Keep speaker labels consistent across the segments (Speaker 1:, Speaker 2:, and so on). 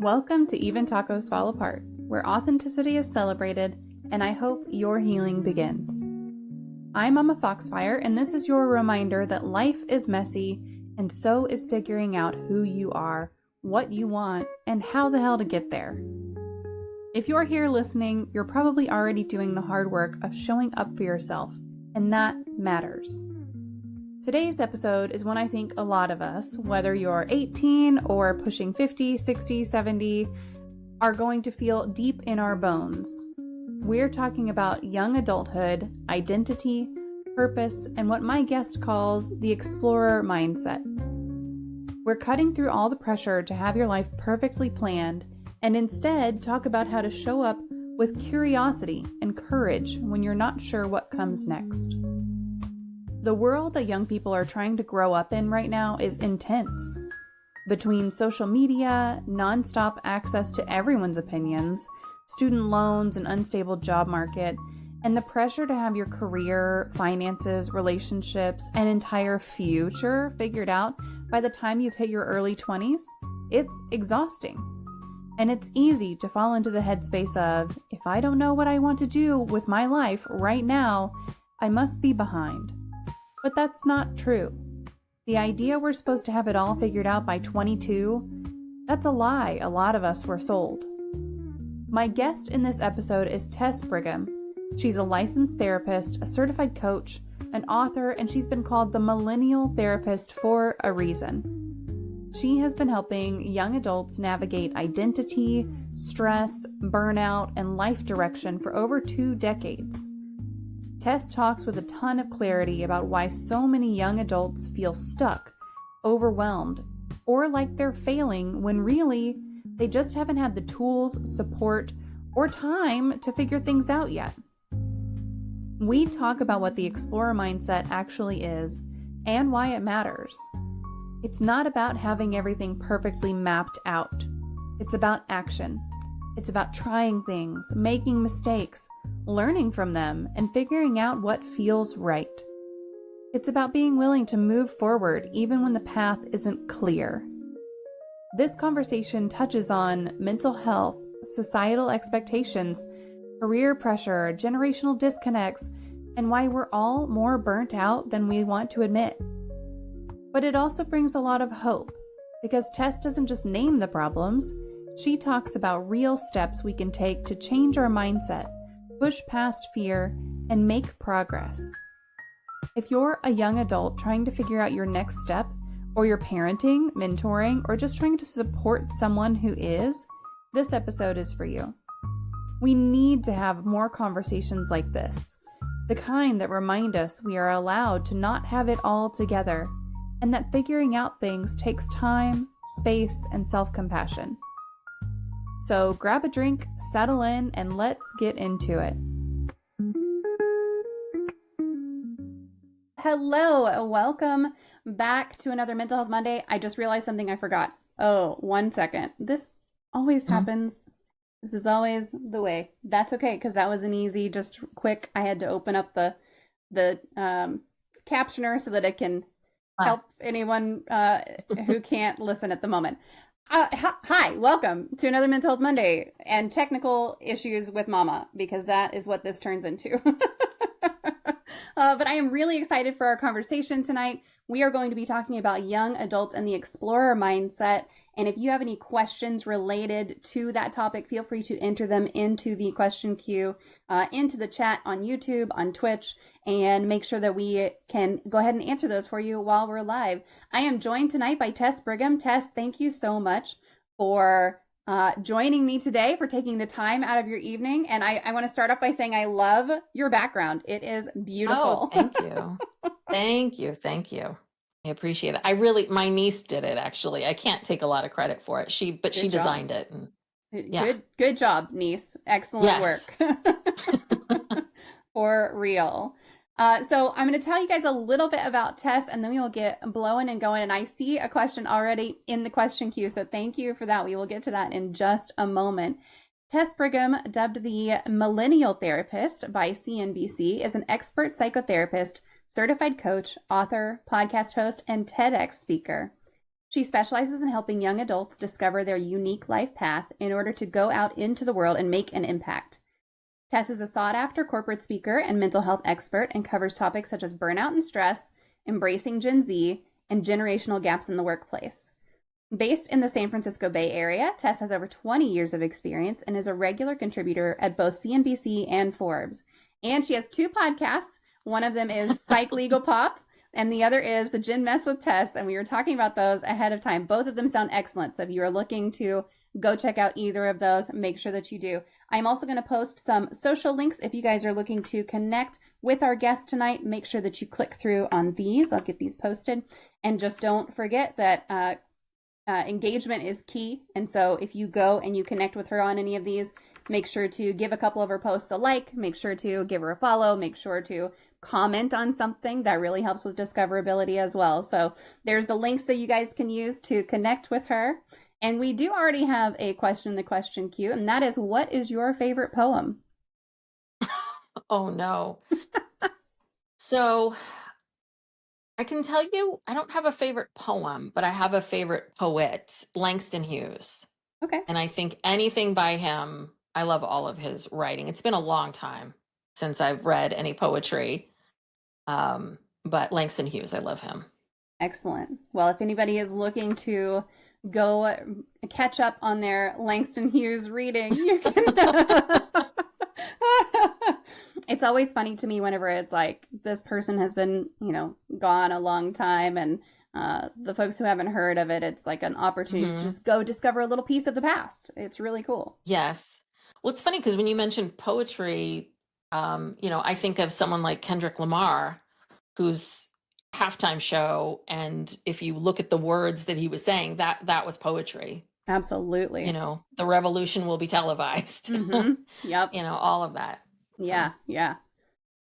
Speaker 1: Welcome to Even Tacos Fall Apart, where authenticity is celebrated, and I hope your healing begins. I'm MommaFoxFire, and this is your reminder that life is messy, and so is figuring out who you are, what you want, and how the hell to get there. If you're here listening, you're probably already doing the hard work of showing up for yourself, and that matters. Today's episode is one I think a lot of us, whether you're 18 or pushing 50, 60, 70, are going to feel deep in our bones. We're talking about young adulthood, identity, purpose, and what my guest calls the explorer mindset. We're cutting through all the pressure to have your life perfectly planned and instead talk about how to show up with curiosity and courage when you're not sure what comes next. The world that young people are trying to grow up in right now is intense. Between social media, nonstop access to everyone's opinions, student loans, an unstable job market, and the pressure to have your career, finances, relationships, and entire future figured out by the time you've hit your early 20s, it's exhausting. And it's easy to fall into the headspace of, if I don't know what I want to do with my life right now, I must be behind. But that's not true. The idea we're supposed to have it all figured out by 22, that's a lie a lot of us were sold. My guest in this episode is Tess Brigham. She's a licensed therapist, a certified coach, an author, and she's been called the Millennial Therapist for a reason. She has been helping young adults navigate identity, stress, burnout, and life direction for over 2 decades. Tess talks with a ton of clarity about why so many young adults feel stuck, overwhelmed, or like they're failing when really they just haven't had the tools, support, or time to figure things out yet. We talk about what the explorer mindset actually is and why it matters. It's not about having everything perfectly mapped out. It's about action. It's about trying things, making mistakes, learning from them, and figuring out what feels right. It's about being willing to move forward even when the path isn't clear. This conversation touches on mental health, societal expectations, career pressure, generational disconnects, and why we're all more burnt out than we want to admit. But it also brings a lot of hope, because Tess doesn't just name the problems. She talks about real steps we can take to change our mindset, push past fear, and make progress. If you're a young adult trying to figure out your next step, or you're parenting, mentoring, or just trying to support someone who is, this episode is for you. We need to have more conversations like this, the kind that remind us we are allowed to not have it all together, and that figuring out things takes time, space, and self-compassion. So grab a drink, settle in, and let's get into it. Hello, welcome back to another Mental Health Monday. I just realized something I forgot. Oh, 1 second. This always happens. This is always the way. That's okay, because that was an easy, just quick. I had to open up the captioner so that it can help anyone who can't listen at the moment. Hi, welcome to another Mental Health Monday and technical issues with Mama, because that is what this turns into. But I am really excited for our conversation tonight. We are going to be talking about young adults and the explorer mindset. And if you have any questions related to that topic, feel free to enter them into the question queue, into the chat on YouTube, on Twitch, and make sure that we can go ahead and answer those for you while we're live. I am joined tonight by Tess Brigham. Tess, thank you so much for joining me today, for taking the time out of your evening. And I want to start off by saying I love your background. It is beautiful.
Speaker 2: Oh, thank you. Thank you. I appreciate it. My niece did it, actually. I can't take a lot of credit for it. She designed it. And, yeah.
Speaker 1: Good job, niece. Excellent work. For real. So I'm going to tell you guys a little bit about Tess, and then we will get blowing and going. And I see a question already in the question queue, so thank you for that. We will get to that in just a moment. Tess Brigham, dubbed the Millennial Therapist by CNBC, is an expert psychotherapist, certified coach, author, podcast host, and TEDx speaker. She specializes in helping young adults discover their unique life path in order to go out into the world and make an impact. Tess is a sought-after corporate speaker and mental health expert and covers topics such as burnout and stress, embracing Gen Z, and generational gaps in the workplace. Based in the San Francisco Bay Area, Tess has over 20 years of experience and is a regular contributor at both CNBC and Forbes. And she has 2 podcasts. One of them is Psych Legal Pop, and the other is The Gin Mess with Tess, and we were talking about those ahead of time. Both of them sound excellent, so if you are looking to go check out either of those, make sure that you do. I'm also going to post some social links if you guys are looking to connect with our guest tonight. Make sure that you click through on these. I'll get these posted. And just don't forget that engagement is key. And so if you go and you connect with her on any of these, make sure to give a couple of her posts a like, make sure to give her a follow, make sure to comment on something. That really helps with discoverability as well. So there's the links that you guys can use to connect with her. And we do already have a question in the question queue, and that is, what is your favorite poem?
Speaker 2: Oh, no. So I can tell you, I don't have a favorite poem, but I have a favorite poet, Langston Hughes.
Speaker 1: Okay.
Speaker 2: And I think anything by him, I love all of his writing. It's been a long time since I've read any poetry. But Langston Hughes, I love him.
Speaker 1: Excellent. Well, if anybody is looking to go catch up on their Langston Hughes reading, you can. It's always funny to me whenever it's like this person has been, gone a long time, and the folks who haven't heard of it, it's like an opportunity to just go discover a little piece of the past. It's really cool.
Speaker 2: Yes. Well, it's funny because when you mentioned poetry, I think of someone like Kendrick Lamar, who's halftime show, and if you look at the words that he was saying, that was poetry.
Speaker 1: Absolutely.
Speaker 2: The revolution will be televised.
Speaker 1: Mm-hmm. Yep.
Speaker 2: All of that.
Speaker 1: Yeah.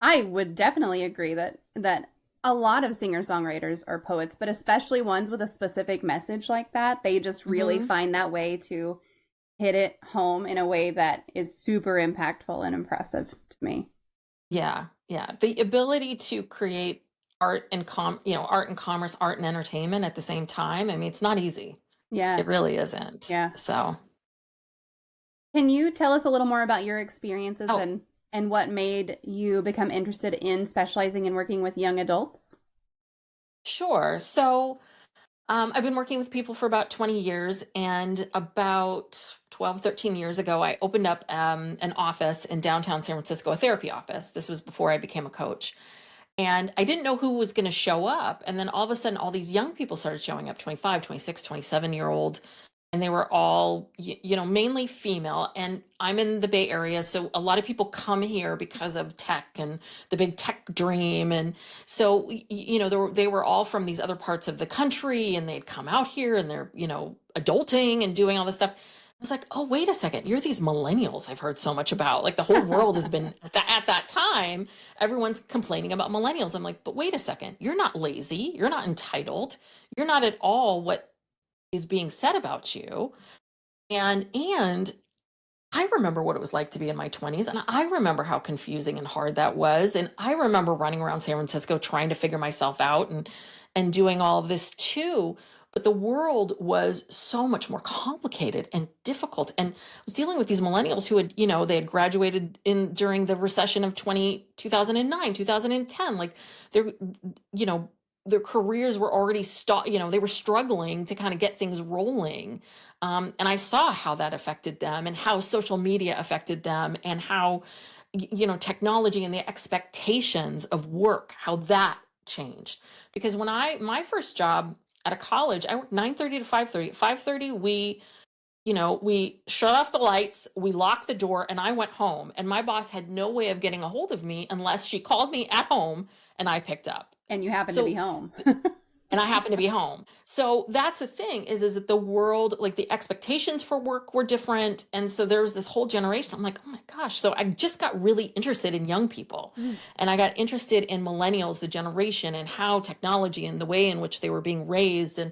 Speaker 1: I would definitely agree that a lot of singer-songwriters are poets, but especially ones with a specific message like that. They just really find that way to hit it home in a way that is super impactful and impressive to me.
Speaker 2: Yeah. The ability to create art and art and commerce, art and entertainment at the same time. I mean, it's not easy.
Speaker 1: Yeah.
Speaker 2: It really isn't.
Speaker 1: Yeah.
Speaker 2: So
Speaker 1: can you tell us a little more about your experiences and what made you become interested in specializing in working with young adults?
Speaker 2: Sure. So I've been working with people for about 20 years, and about 12, 13 years ago, I opened up an office in downtown San Francisco, a therapy office. This was before I became a coach. And I didn't know who was going to show up. And then all of a sudden, all these young people started showing up, 25, 26, 27-year-old. And they were all, mainly female. And I'm in the Bay Area, so a lot of people come here because of tech and the big tech dream. And so, they were all from these other parts of the country, and they'd come out here, and they're, adulting and doing all this stuff. I was like, oh, wait a second. You're these millennials I've heard so much about. Like, the whole world has been, at that time, everyone's complaining about millennials. I'm like, but wait a second. You're not lazy. You're not entitled. You're not at all what is being said about you. And I remember what it was like to be in my 20s. And I remember how confusing and hard that was. And I remember running around San Francisco trying to figure myself out and doing all of this too. But the world was so much more complicated and difficult. And I was dealing with these millennials who had, they had graduated during the recession of 2009, 2010. Like their careers were already they were struggling to kind of get things rolling. And I saw how that affected them, and how social media affected them, and how, technology and the expectations of work, how that changed. Because when my first job at a college, I worked 9:30 to 5:30. At 5:30, we shut off the lights, we locked the door, and I went home. And my boss had no way of getting a hold of me unless she called me at home and I picked up.
Speaker 1: And you happened to be home.
Speaker 2: And I happened to be home. So that's the thing, is that the world, like, the expectations for work were different. And so there was this whole generation. I'm like, oh my gosh. So I just got really interested in young people. And I got interested in millennials, the generation, and how technology and the way in which they were being raised, and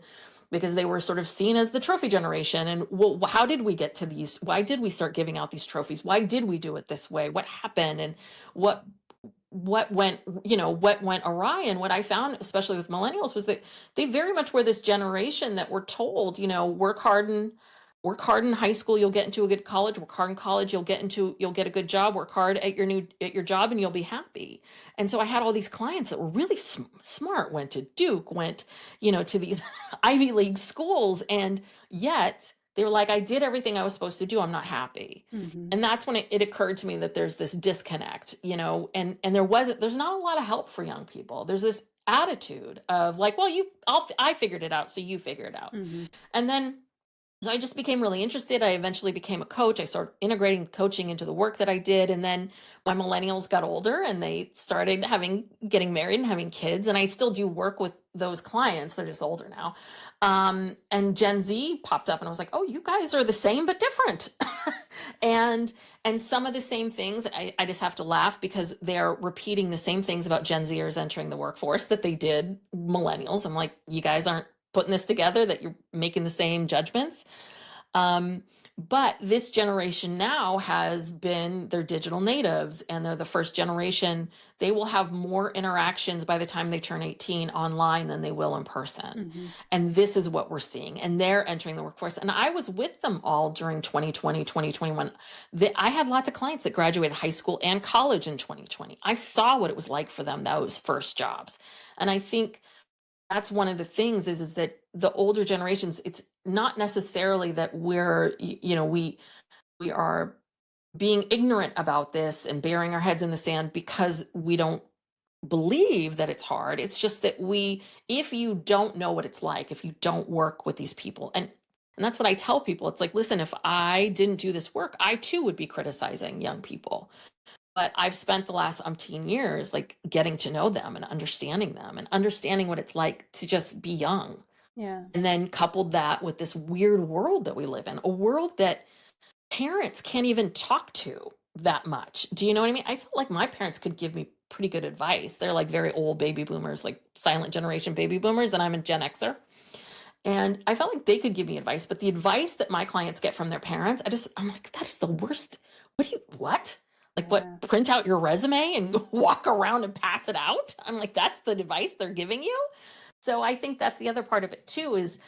Speaker 2: because they were sort of seen as the trophy generation. And how did we get to these? Why did we start giving out these trophies? Why did we do it this way? What happened? And what went awry. And what I found, especially with millennials, was that they very much were this generation that were told, work hard in high school, you'll get into a good college, work hard in college, you'll get a good job, work hard at your job and you'll be happy. And so I had all these clients that were really smart, went to Duke, went, to these Ivy League schools, and yet they were like, I did everything I was supposed to do, I'm not happy. And that's when it occurred to me that there's this disconnect, and there's not a lot of help for young people. There's this attitude of like, well, I figured it out, so you figure it out. And then so I just became really interested. I eventually became a coach. I started integrating coaching into the work that I did. And then my millennials got older and they started getting married and having kids. And I still do work with those clients. They're just older now. And Gen Z popped up and I was like, oh, you guys are the same, but different. and some of the same things, I just have to laugh because they're repeating the same things about Gen Zers entering the workforce that they did millennials. I'm like, you guys aren't putting this together, that you're making the same judgments. But this generation now they're digital natives and they're the first generation. They will have more interactions by the time they turn 18 online than they will in person. And this is what we're seeing. And they're entering the workforce. And I was with them all during 2020, 2021. I had lots of clients that graduated high school and college in 2020. I saw what it was like for them, those first jobs. And I think that's one of the things is that the older generations, it's not necessarily that we are being ignorant about this and burying our heads in the sand because we don't believe that it's hard. It's just that if you don't know what it's like, if you don't work with these people, and that's what I tell people, it's like, listen, if I didn't do this work, I too would be criticizing young people. But I've spent the last umpteen years like getting to know them and understanding what it's like to just be young.
Speaker 1: Yeah.
Speaker 2: And then coupled that with this weird world that we live in, a world that parents can't even talk to that much. Do you know what I mean? I feel like my parents could give me pretty good advice. They're like very old baby boomers, like silent generation baby boomers, and I'm a Gen Xer. And I felt like they could give me advice, but the advice that my clients get from their parents, I'm like, that is the worst. What? Like what, print out your resume and walk around and pass it out? I'm like, that's the advice they're giving you? So I think that's the other part of it too, is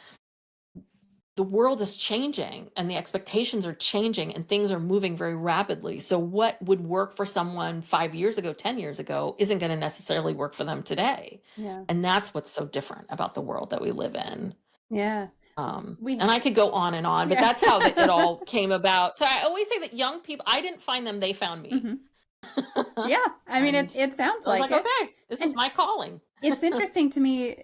Speaker 2: the world is changing and the expectations are changing and things are moving very rapidly. So what would work for someone 5 years ago, 10 years ago, isn't going to necessarily work for them today.
Speaker 1: Yeah.
Speaker 2: And that's what's so different about the world that we live in.
Speaker 1: Yeah.
Speaker 2: And I could go on and on, but that's how it all came about. So I always say that young people, I didn't find them, they found me.
Speaker 1: Yeah. I mean, it sounds like it.
Speaker 2: Okay, this is my calling.
Speaker 1: It's interesting to me,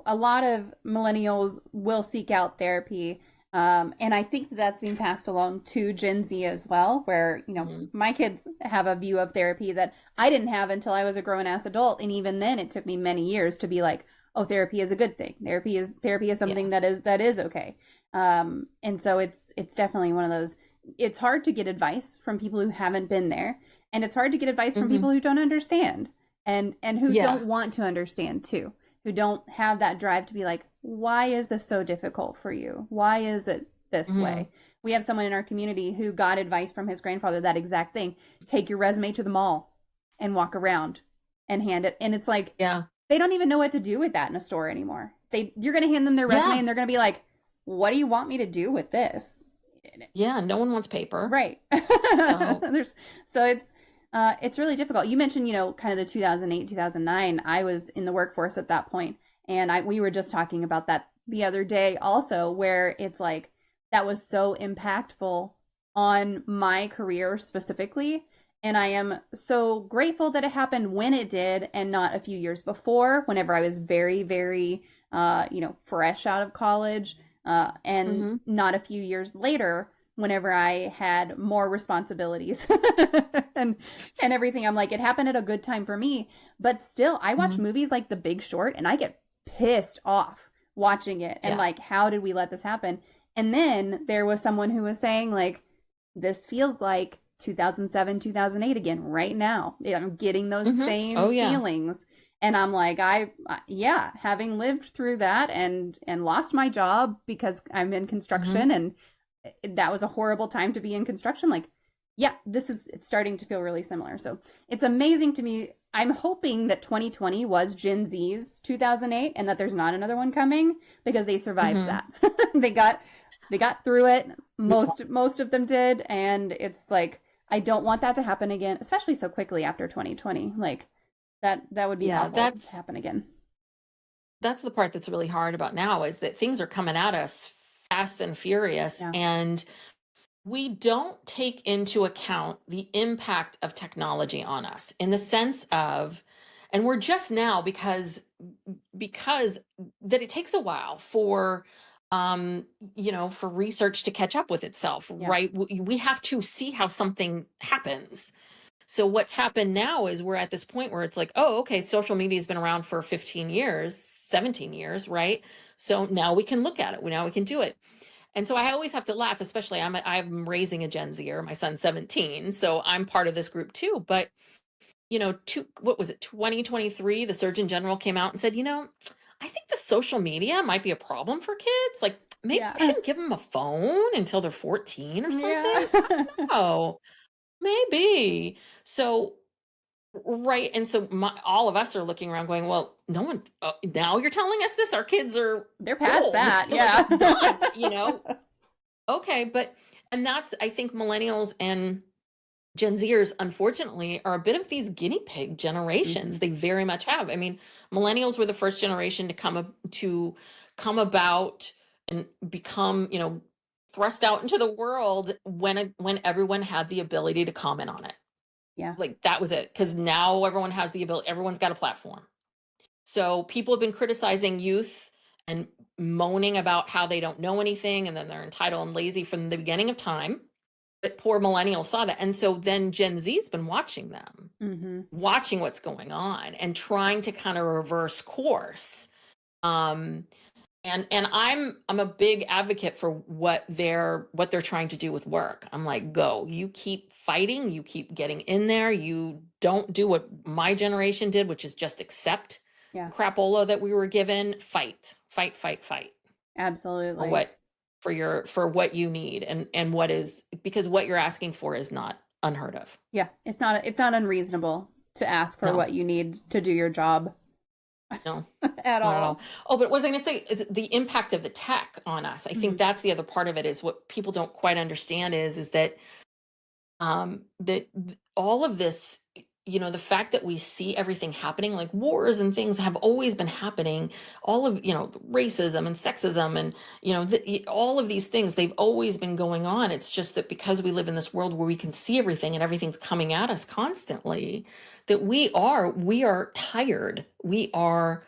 Speaker 1: a lot of millennials will seek out therapy. And I think that's being passed along to Gen Z as well, where, my kids have a view of therapy that I didn't have until I was a grown ass adult. And even then it took me many years to be like, oh, therapy is a good thing. Therapy is something that is okay. And so it's definitely one of those, it's hard to get advice from people who haven't been there. And it's hard to get advice from people who don't understand and who don't want to understand too, who don't have that drive to be like, why is this so difficult for you? Why is it this way? We have someone in our community who got advice from his grandfather, that exact thing. Take your resume to the mall and walk around and hand it. And it's like, they don't even know what to do with that in a store anymore. You're going to hand them their resume and they're going to be like, what do you want me to do with this?
Speaker 2: Yeah. No one wants paper.
Speaker 1: Right. So it's really difficult. You mentioned, kind of the 2008, 2009, I was in the workforce at that point, and we were just talking about that the other day also, where it's like, that was so impactful on my career specifically. And I am so grateful that it happened when it did and not a few years before, whenever I was very, very, fresh out of college, and not a few years later, whenever I had more responsibilities and everything. I'm like, it happened at a good time for me, but still I watch movies like The Big Short and I get pissed off watching it. And like, how did we let this happen? And then there was someone who was saying like, this feels like 2007, 2008 again, right now. I'm getting those same feelings. And I'm like, having lived through that and lost my job because I'm in construction and that was a horrible time to be in construction. Like, yeah, it's starting to feel really similar. So it's amazing to me. I'm hoping that 2020 was Gen Z's 2008 and that there's not another one coming because they survived
Speaker 2: Hmm.
Speaker 1: that. They got through it. Most of them did. And it's like, I don't want that to happen again, especially so quickly after 2020. Like that would be
Speaker 2: Yeah,
Speaker 1: awful to happen again.
Speaker 2: that's the part that's really hard about now is that things are coming at us fast and furious,
Speaker 1: Yeah.
Speaker 2: and we don't take into account the impact of technology on us in the sense of, and we're just now because that it takes a while for for research to catch up with itself,
Speaker 1: Yeah.
Speaker 2: right? We have to see how something happens. So what's happened now is we're at this point where it's like, oh, okay, social media has been around for 15 years, 17 years, right? So now we can look at it. Now we can do it. And so I always have to laugh, especially I'm raising a Gen Zer. My son's 17, so I'm part of this group too. But what was it, 2023? The Surgeon General came out and said, I think the social media might be a problem for kids. Like maybe we
Speaker 1: Yeah.
Speaker 2: shouldn't give them a phone until they're 14 or something. I
Speaker 1: Yeah.
Speaker 2: don't know. Maybe. So, right. And so all of us are looking around going, well, no one, now you're telling us this, our kids are
Speaker 1: They're past
Speaker 2: old.
Speaker 1: that.
Speaker 2: Like
Speaker 1: Yeah.
Speaker 2: it's done. Okay. And that's, I think millennials and Gen Zers, unfortunately, are a bit of these guinea pig generations.
Speaker 1: Mhm.
Speaker 2: They very much have. I mean, millennials were the first generation to come about and become, thrust out into the world when everyone had the ability to comment on it.
Speaker 1: Yeah.
Speaker 2: Like that was it. Because now everyone has the ability. Everyone's got a platform. So people have been criticizing youth and moaning about how they don't know anything and then they're entitled and lazy from the beginning of time. But poor millennials saw that. And so then Gen Z's been watching them,
Speaker 1: Mm-hmm.
Speaker 2: watching what's going on and trying to kind of reverse course. Um, and I'm a big advocate for what they're trying to do with work. I'm like, go, you keep fighting, you keep getting in there. You don't do what my generation did, which is just accept
Speaker 1: Yeah.
Speaker 2: the crapola that we were given. Fight
Speaker 1: Absolutely.
Speaker 2: for what you need and what is, because what you're asking for is not unheard of.
Speaker 1: Yeah. It's not unreasonable to ask for
Speaker 2: No,
Speaker 1: what you need to do your job
Speaker 2: no,
Speaker 1: at
Speaker 2: not at all.
Speaker 1: all.
Speaker 2: Oh, but what was I going to say is the impact of the tech on us. I think
Speaker 1: Mhm.
Speaker 2: that's the other part of it, is what people don't quite understand is that all of this, the fact that we see everything happening, like wars and things have always been happening, all of racism and sexism and all of these things, they've always been going on. It's just that because we live in this world where we can see everything and everything's coming at us constantly, that we are tired, we are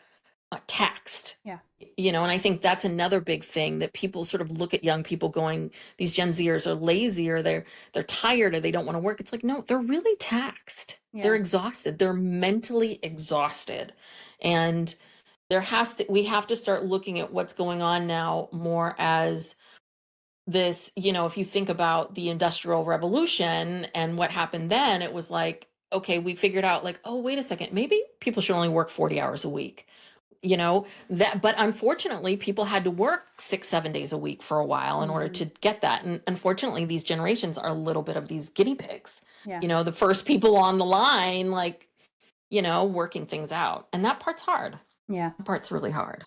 Speaker 2: taxed.
Speaker 1: Yeah.
Speaker 2: And I think that's another big thing, that people sort of look at young people going, these Gen Zers are lazy, or they're tired, or they don't want to work. It's like, no, they're really taxed.
Speaker 1: Yeah.
Speaker 2: They're exhausted. They're mentally exhausted. And we have to start looking at what's going on now more as this, if you think about the Industrial Revolution and what happened then, it was like, okay, we figured out like, oh, wait a second, maybe people should only work 40 hours a week. But unfortunately people had to work 6-7 days a week for a while in order to get that. And unfortunately these generations are a little bit of these guinea pigs.
Speaker 1: Yeah.
Speaker 2: The first people on the line, like, working things out. And that part's hard.
Speaker 1: Yeah.
Speaker 2: That part's really hard.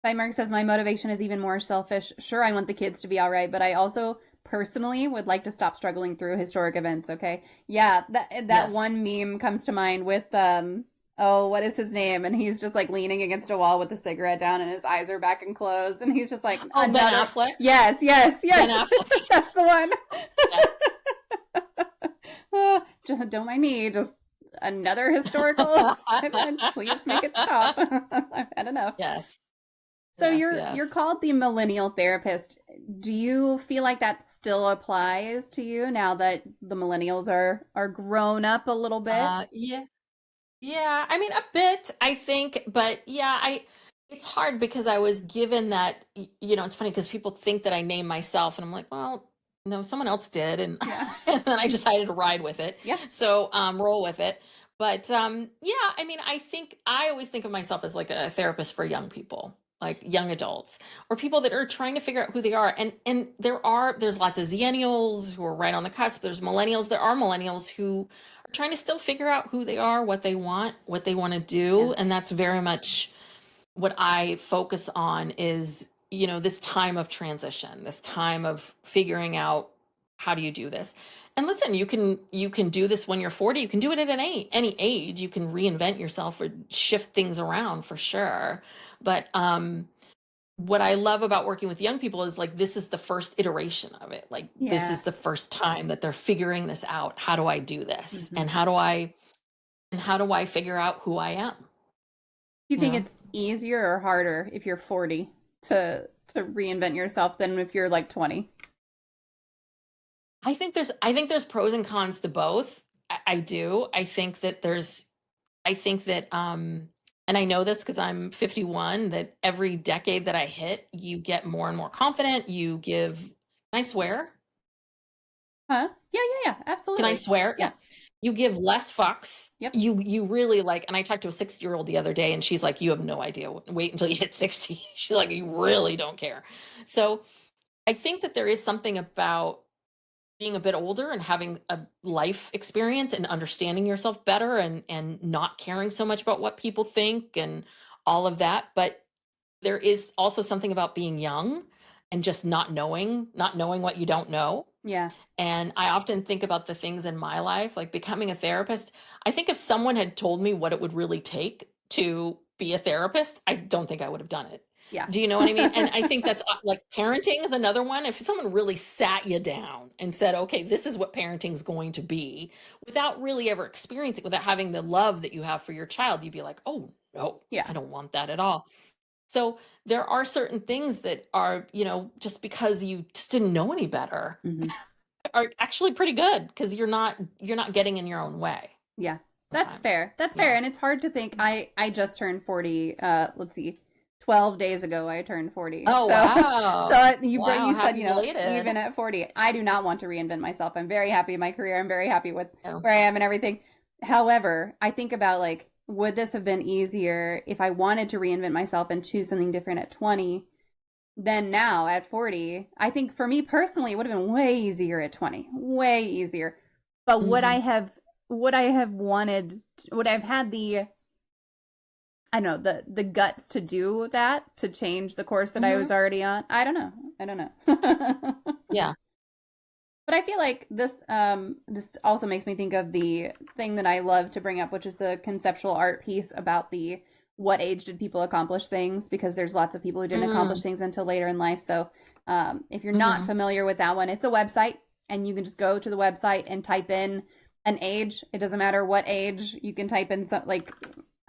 Speaker 1: Mark says, my motivation is even more selfish. Sure, I want the kids to be all right, but I also personally would like to stop struggling through historic events. Okay. Yeah. That
Speaker 2: Yes.
Speaker 1: one meme comes to mind with, oh, what is his name? And he's just like leaning against a wall with a cigarette down and his eyes are back and closed. And he's just like,
Speaker 2: Oh, Ben Affleck.
Speaker 1: Yes.
Speaker 2: Ben Affleck.
Speaker 1: That's the one. Just don't mind me. Just another historical event. Please make it stop. I've had enough.
Speaker 2: Yes.
Speaker 1: So
Speaker 2: Yes.
Speaker 1: you're called the Millennial Therapist. Do you feel like that still applies to you now that the millennials are grown up a little bit?
Speaker 2: Yeah. Yeah, I mean a bit, I think, but yeah, it's hard because I was given that, it's funny because people think that I name myself and I'm like, well, no, someone else did, and
Speaker 1: Yeah.
Speaker 2: and then I decided to ride with it.
Speaker 1: Yeah.
Speaker 2: So roll with it. But yeah, I mean, I always think of myself as like a therapist for young people. like young adults, or people that are trying to figure out who they are. And there's lots of Xennials who are right on the cusp. There's millennials. There are millennials who are trying to still figure out who they are, what they want to do.
Speaker 1: Yeah.
Speaker 2: And that's very much what I focus on is, this time of transition, this time of figuring out how do you do this. And listen, you can do this when you're 40. You can do it at any age. You can reinvent yourself or shift things around for sure. But what I love about working with young people is like this is the first iteration of it. Like this
Speaker 1: Yeah.
Speaker 2: is the first time that they're figuring this out. How do I do this?
Speaker 1: Mhm.
Speaker 2: And how do I figure out who I am?
Speaker 1: You think
Speaker 2: Yeah.
Speaker 1: it's easier or harder if you're 40 to reinvent yourself than if you're like 20?
Speaker 2: I think there's pros and cons to both. I do. I think that and I know this because I'm 51, that every decade that I hit, you get more and more confident. Can I swear?
Speaker 1: Huh? Yeah,
Speaker 2: Can I
Speaker 1: absolutely.
Speaker 2: swear?
Speaker 1: Yeah.
Speaker 2: Yeah. You give less fucks.
Speaker 1: Yep.
Speaker 2: You really like, and I talked to a 60-year-old the other day and she's like, you have no idea. Wait until you hit 60. She's like, you really don't care. So I think that there is something about being a bit older and having a life experience and understanding yourself better and not caring so much about what people think and all of that. But there is also something about being young and just not knowing what you don't know.
Speaker 1: Yeah.
Speaker 2: And I often think about the things in my life, like becoming a therapist. I think if someone had told me what it would really take to be a therapist, I don't think I would have done it.
Speaker 1: Yeah.
Speaker 2: Do you know what I mean? And I think that's like parenting is another one. If someone really sat you down and said, okay, this is what parenting is going to be, without really ever experiencing, without having the love that you have for your child, you'd be like, oh, no,
Speaker 1: Yeah.
Speaker 2: I don't want that at all. So there are certain things that are, just because you just didn't know any better,
Speaker 1: Mhm.
Speaker 2: are actually pretty good because you're not getting in your own way
Speaker 1: Yeah. That's
Speaker 2: sometimes.
Speaker 1: fair. That's fair.
Speaker 2: Yeah.
Speaker 1: And it's hard to think. I just turned 40, let's see, 12 days ago I turned 40.
Speaker 2: Oh,
Speaker 1: So
Speaker 2: wow.
Speaker 1: you
Speaker 2: Wow,
Speaker 1: said,
Speaker 2: happy belated.
Speaker 1: even at 40, I do not want to reinvent myself. I'm very happy in my career. I'm very happy with
Speaker 2: Oh,
Speaker 1: where I am and everything. However, I think about like, would this have been easier if I wanted to reinvent myself and choose something different at 20 than now at 40? I think for me personally, it would have been way easier at 20, way easier. But would I
Speaker 2: mhm.
Speaker 1: have wanted, would I have had the, I don't know, the guts to do that, to change the course that I was
Speaker 2: Mhm.
Speaker 1: already on? I don't know. I don't know.
Speaker 2: Yeah.
Speaker 1: But I feel like this also makes me think of the thing that I love to bring up, which is the conceptual art piece about the what age did people accomplish things, because there's lots of people who didn't accomplish
Speaker 2: Mm,
Speaker 1: things until later in life. So if you're not
Speaker 2: mhm.
Speaker 1: familiar with that one, it's a website, and you can just go to the website and type in an age. It doesn't matter what age. You can type in some, like,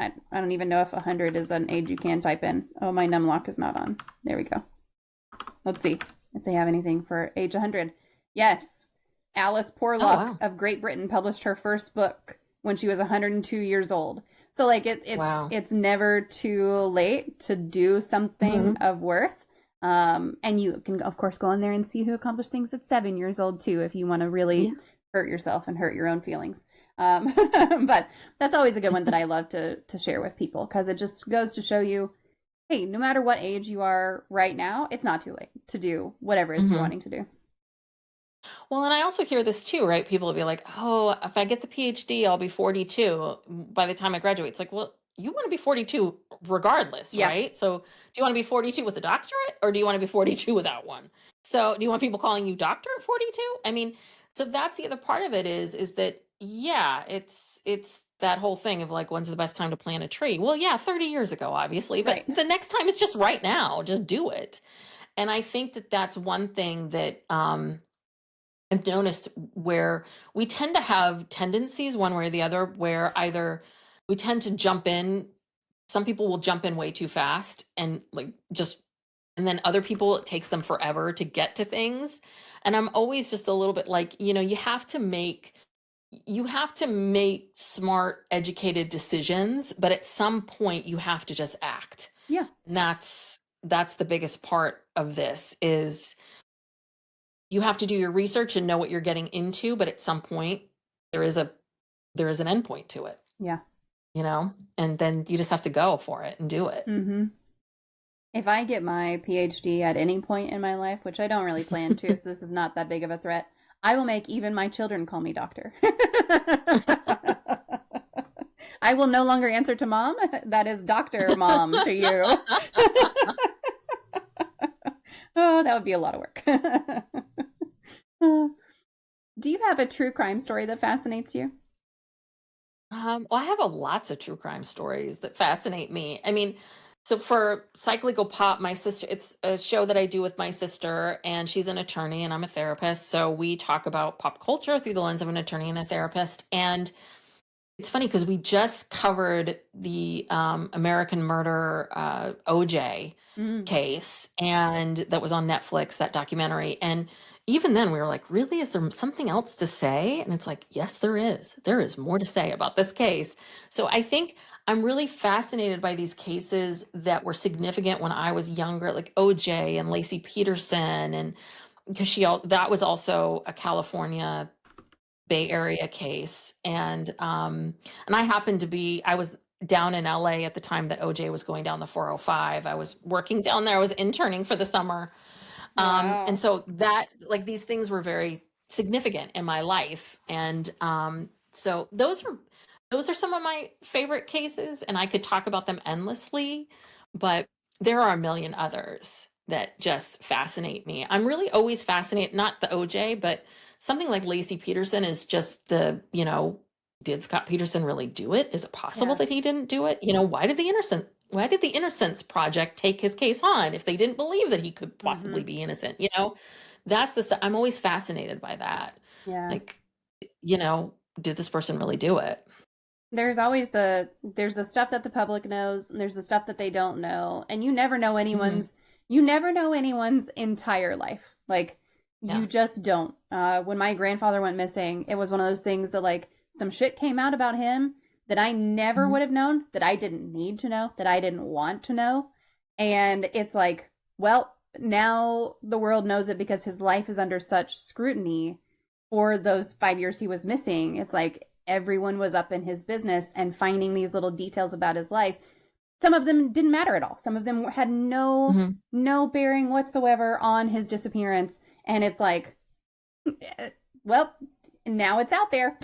Speaker 1: I don't even know if 100 is an age you can type in. Oh, my numlock is not on. There we go. Let's see if they have anything for age 100. Yes. Alice
Speaker 2: Oh,
Speaker 1: Porlock
Speaker 2: wow.
Speaker 1: of Great Britain published her first book when she was 102 years old. So like
Speaker 2: Wow.
Speaker 1: it's never too late to do something
Speaker 2: Mhm.
Speaker 1: of worth. And you can of course go on there and see who accomplished things at 7 years old too, if you want to
Speaker 2: Yeah.
Speaker 1: really hurt yourself and hurt your own feelings. But that's always a good one that I love to share with people, because it just goes to show you, hey, no matter what age you are right now, it's not too late to do whatever it is you're
Speaker 2: Mhm.
Speaker 1: wanting to do.
Speaker 2: Well, and I also hear this too, right? People will be like, "Oh, if I get the PhD, I'll be 42 by the time I graduate." It's like, well, you want to be 42 regardless,
Speaker 1: Yeah.
Speaker 2: right? So, do you want to be 42 with a doctorate, or do you want to be 42 without one? So, do you want people calling you doctor at 42? I mean, so that's the other part of it is that yeah, it's that whole thing of like, when's the best time to plant a tree? Well, yeah, 30 years ago, obviously, but
Speaker 1: Right.
Speaker 2: the next time is just right now. Just do it. And I think that that's one thing that I've noticed where we tend to have tendencies one way or the other, where either we tend to jump in, some people will jump in way too fast and like just, and then other people, it takes them forever to get to things. And I'm always just a little bit like, you have to make smart, educated decisions, but at some point you have to just act.
Speaker 1: Yeah.
Speaker 2: And that's the biggest part of this is you have to do your research and know what you're getting into, but at some point there is a there is an endpoint to it,
Speaker 1: Yeah.
Speaker 2: and then you just have to go for it and do it.
Speaker 1: Mm-hmm. If I get my PhD at any point in my life, which I don't really plan to, so this is not that big of a threat, I will make even my children call me doctor. I will no longer answer to mom. That is Dr. Mom to you. Oh, that would be a lot of work. Do you have a true crime story that fascinates you?
Speaker 2: Well, I have lots of true crime stories that fascinate me. I mean, so for Psych Legal Pop, my sister, it's a show that I do with my sister, and she's an attorney and I'm a therapist. So we talk about pop culture through the lens of an attorney and a therapist. And it's funny because we just covered the American murder OJ
Speaker 1: Mm.
Speaker 2: case, and that was on Netflix, that documentary. And even then, we were like, really? Is there something else to say? And it's like, yes, there is. There is more to say about this case. So I think I'm really fascinated by these cases that were significant when I was younger, like OJ and Lacey Peterson, and because that was also a California Bay Area case. And I happened to be, I was down in LA at the time that OJ was going down the 405. I was working down there. I was interning for the summer. And
Speaker 1: Wow.
Speaker 2: so that, like, these things were very significant in my life. And so those are some of my favorite cases, and I could talk about them endlessly, but there are a million others that just fascinate me. I'm really always fascinated, not the OJ, but something like Lacey Peterson is just did Scott Peterson really do it? Is it possible
Speaker 1: Yeah.
Speaker 2: that he didn't do it? Why did the Innocence Project take his case on if they didn't believe that he could possibly
Speaker 1: Hmm.
Speaker 2: be innocent? That's the stuff. I'm always fascinated by that.
Speaker 1: Yeah.
Speaker 2: Like, you know, did this person really do it?
Speaker 1: There's the stuff that the public knows, and there's the stuff that they don't know. And
Speaker 2: Hmm.
Speaker 1: you never know anyone's entire life. Like,
Speaker 2: Yeah.
Speaker 1: you just don't. When my grandfather went missing, it was one of those things that, like, some shit came out about him that I never
Speaker 2: Hmm.
Speaker 1: would have known, that I didn't need to know, that I didn't want to know. And it's like, well, now the world knows it because his life is under such scrutiny for those 5 years he was missing. It's like everyone was up in his business and finding these little details about his life. Some of them didn't matter at all. Some of them had
Speaker 2: Hmm.
Speaker 1: no bearing whatsoever on his disappearance. And it's like, well, now it's out there.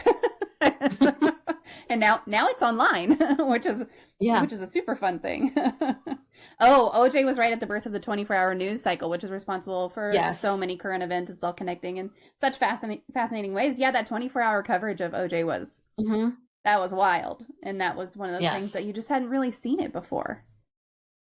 Speaker 1: And now it's online, which is
Speaker 2: Yeah.
Speaker 1: a super fun thing. Oh, OJ was right at the birth of the 24-hour news cycle, which is responsible for so
Speaker 2: Yes.
Speaker 1: many current events. It's all connecting in such fascinating ways. Yeah, that 24-hour coverage of OJ was
Speaker 2: Hmm.
Speaker 1: that was wild, and that was one of those things that
Speaker 2: Yes.
Speaker 1: you just hadn't really seen it before,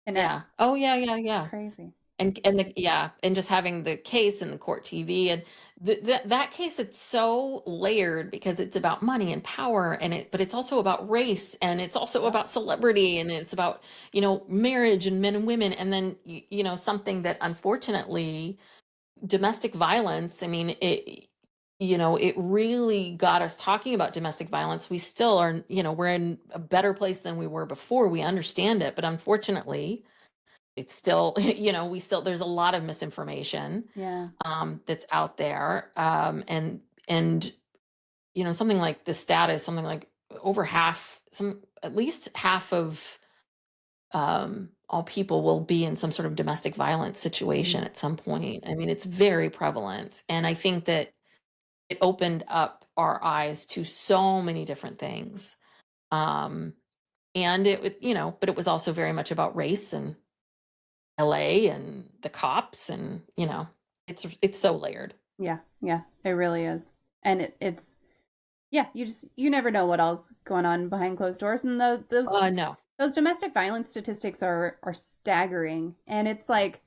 Speaker 1: and that
Speaker 2: Yeah. Oh, yeah, yeah,
Speaker 1: it's
Speaker 2: yeah.
Speaker 1: crazy.
Speaker 2: And just having the case and the court TV, and that case, it's so layered because it's about money and power, but it's also about race, and it's also
Speaker 1: Yep.
Speaker 2: about celebrity, and it's about marriage and men and women, and then something that, unfortunately, domestic violence. I mean, it really got us talking about domestic violence. We still are, we're in a better place than we were before. We understand it, but unfortunately, it's still, there's a lot of misinformation
Speaker 1: Yeah.
Speaker 2: that's out there. And something like the status, something like over half, at least half of all people will be in some sort of domestic violence
Speaker 1: Mm.
Speaker 2: situation at some point. I mean, it's very prevalent. And I think that it opened up our eyes to so many different things. Um, and but it was also very much about race and LA and the cops, and it's so layered.
Speaker 1: Yeah. Yeah. It really is, and it's yeah. You never know what else going on behind closed doors, and
Speaker 2: No.
Speaker 1: those domestic violence statistics are staggering, and it's like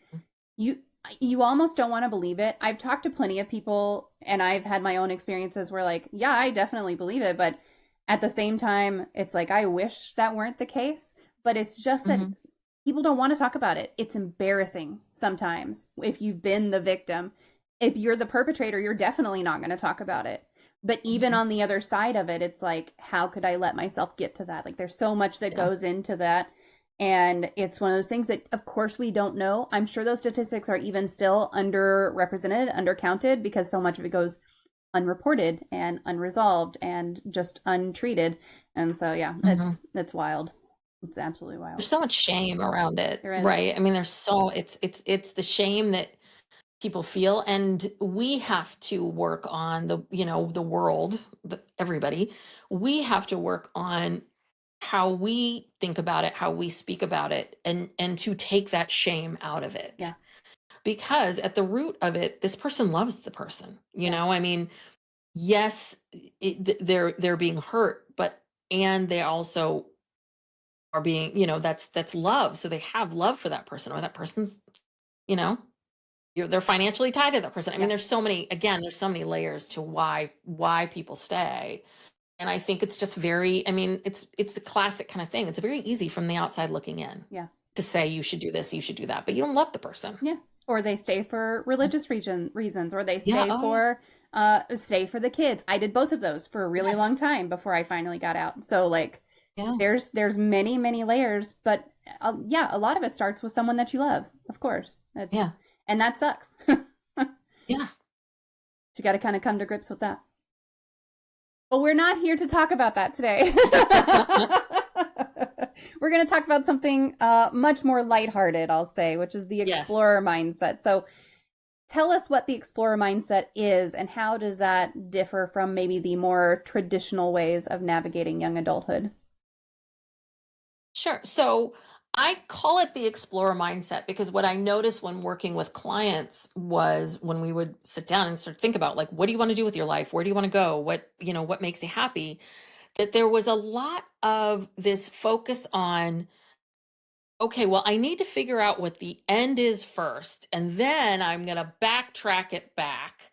Speaker 1: you you almost don't want to believe it. I've talked to plenty of people, and I've had my own experiences where, like, yeah, I definitely believe it, but at the same time it's like I wish that weren't the case. But it's just that
Speaker 2: Hmm.
Speaker 1: people don't want to talk about it. It's embarrassing sometimes if you've been the victim. If you're the perpetrator, you're definitely not going to talk about it. But even
Speaker 2: Hmm.
Speaker 1: on the other side of it, it's like, how could I let myself get to that? Like, there's so much that
Speaker 2: Yeah.
Speaker 1: goes into that. And it's one of those things that, of course, we don't know. I'm sure those statistics are even still underrepresented, undercounted, because so much of it goes unreported and unresolved and just untreated. And so, yeah,
Speaker 2: Hmm.
Speaker 1: that's wild. It's absolutely wild.
Speaker 2: There's so much shame around it,
Speaker 1: There is.
Speaker 2: right? I mean, it's the shame that people feel, and we have to work on the world, everybody. We have to work on how we think about it, how we speak about it, and to take that shame out of
Speaker 1: Yeah.
Speaker 2: it. Because at the root of it, this person loves the person.
Speaker 1: Yeah.
Speaker 2: I mean, yes, they're being hurt, but and they also are being, that's love. So they have love for that person, or that person's, you know, they're financially tied to that person. I mean,
Speaker 1: Yeah.
Speaker 2: there's so many layers to why people stay. And I think it's just very, I mean, it's a classic kind of thing. It's very easy from the outside looking in
Speaker 1: Yeah.
Speaker 2: to say you should do this, you should do that, but you don't love the person.
Speaker 1: Yeah. Or they stay for religious reasons, or they
Speaker 2: Yeah.
Speaker 1: stay
Speaker 2: Oh, yeah.
Speaker 1: for the kids. I did both of those for a really long
Speaker 2: Yes.
Speaker 1: time before I finally got out. So like
Speaker 2: Yeah.
Speaker 1: there's many layers, but yeah, a lot of it starts with someone that you love, of course.
Speaker 2: Yeah.
Speaker 1: And that sucks.
Speaker 2: Yeah.
Speaker 1: You got to kind of come to grips with that. But we're not here to talk about that today. We're going to talk about something much more lighthearted, I'll say, which is the explorer mindset. So tell us what the explorer mindset is, and how does that differ from maybe the more traditional ways of navigating young adulthood?
Speaker 2: Sure. So I call it the explorer mindset because what I noticed when working with clients was when we would sit down and sort of think about, like, what do you want to do with your life? Where do you want to go? What makes you happy? That there was a lot of this focus on, okay, well, I need to figure out what the end is first, and then I'm going to backtrack it back.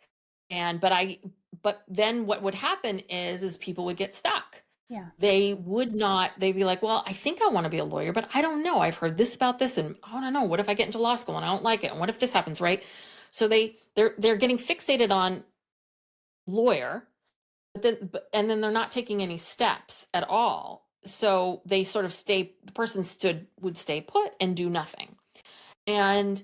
Speaker 2: But then what would happen is people would get stuck.
Speaker 1: Yeah.
Speaker 2: They'd be like, well, I think I want to be a lawyer, but I don't know. I've heard this about this, and I don't know. What if I get into law school and I don't like it? And what if this happens, right? So they're getting fixated on lawyer, and then they're not taking any steps at all. So they sort of the person would stay put and do nothing. And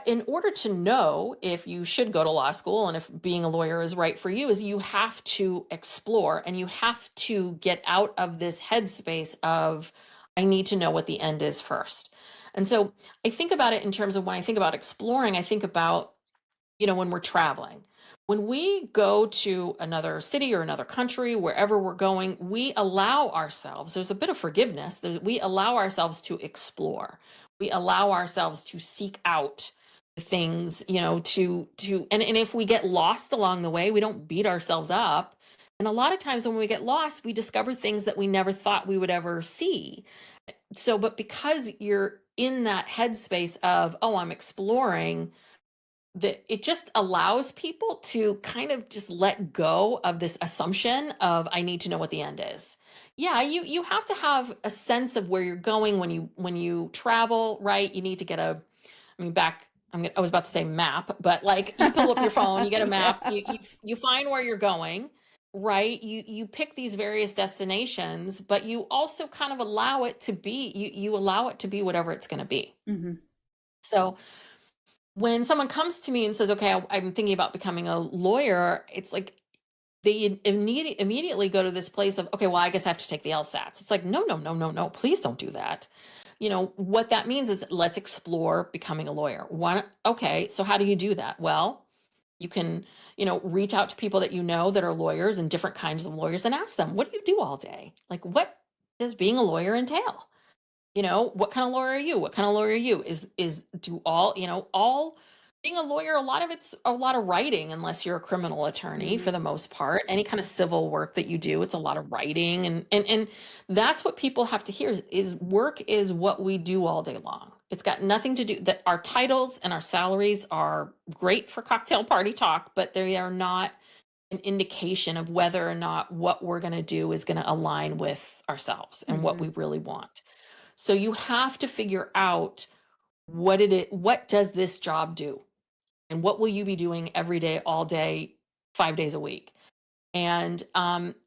Speaker 2: in order to know if you should go to law school and if being a lawyer is right for you, is you have to explore, and you have to get out of this headspace of, I need to know what the end is first. And so I think about it in terms of, when I think about exploring, I think about, when we're traveling. When we go to another city or another country, wherever we're going, we allow ourselves, there's a bit of forgiveness, we allow ourselves to explore. We allow ourselves to seek out things, and if we get lost along the way, we don't beat ourselves up. And a lot of times when we get lost, we discover things that we never thought we would ever see. So, but because you're in that headspace of, oh, I'm exploring, that it just allows people to kind of just let go of this assumption of, I need to know what the end is. Yeah, you have to have a sense of where you're going when you travel, right? You need to get I mean, I was about to say map, but like, you pull up your phone, you get a map,
Speaker 1: Yeah.
Speaker 2: you find where you're going, right? You pick these various destinations, but you also kind of allow it to be, you allow it to be whatever it's going to be.
Speaker 1: Mm-hmm.
Speaker 2: So when someone comes to me and says, okay, I'm thinking about becoming a lawyer, it's like they immediately go to this place of, okay, well, I guess I have to take the LSATs. It's like, no, no, no, no, no, please don't do that. What that means is, let's explore becoming a lawyer. Okay, so how do you do that? Well, you can, reach out to people that that are lawyers and different kinds of lawyers, and ask them, what do you do all day? Like, what does being a lawyer entail? What kind of lawyer are you? What kind of lawyer are you? Is do all being a lawyer, a lot of it's a lot of writing, unless you're a criminal attorney.
Speaker 1: Mm-hmm.
Speaker 2: For the most part, any kind of civil work that you do, it's a lot of writing, and that's what people have to hear is work is what we do all day long. It's got nothing to do, that our titles and our salaries are great for cocktail party talk, but they are not an indication of whether or not what we're going to do is going to align with ourselves and what
Speaker 1: Mm-hmm.
Speaker 2: we really want. So you have to figure out what does this job do? And what will you be doing every day, all day, 5 days a week? And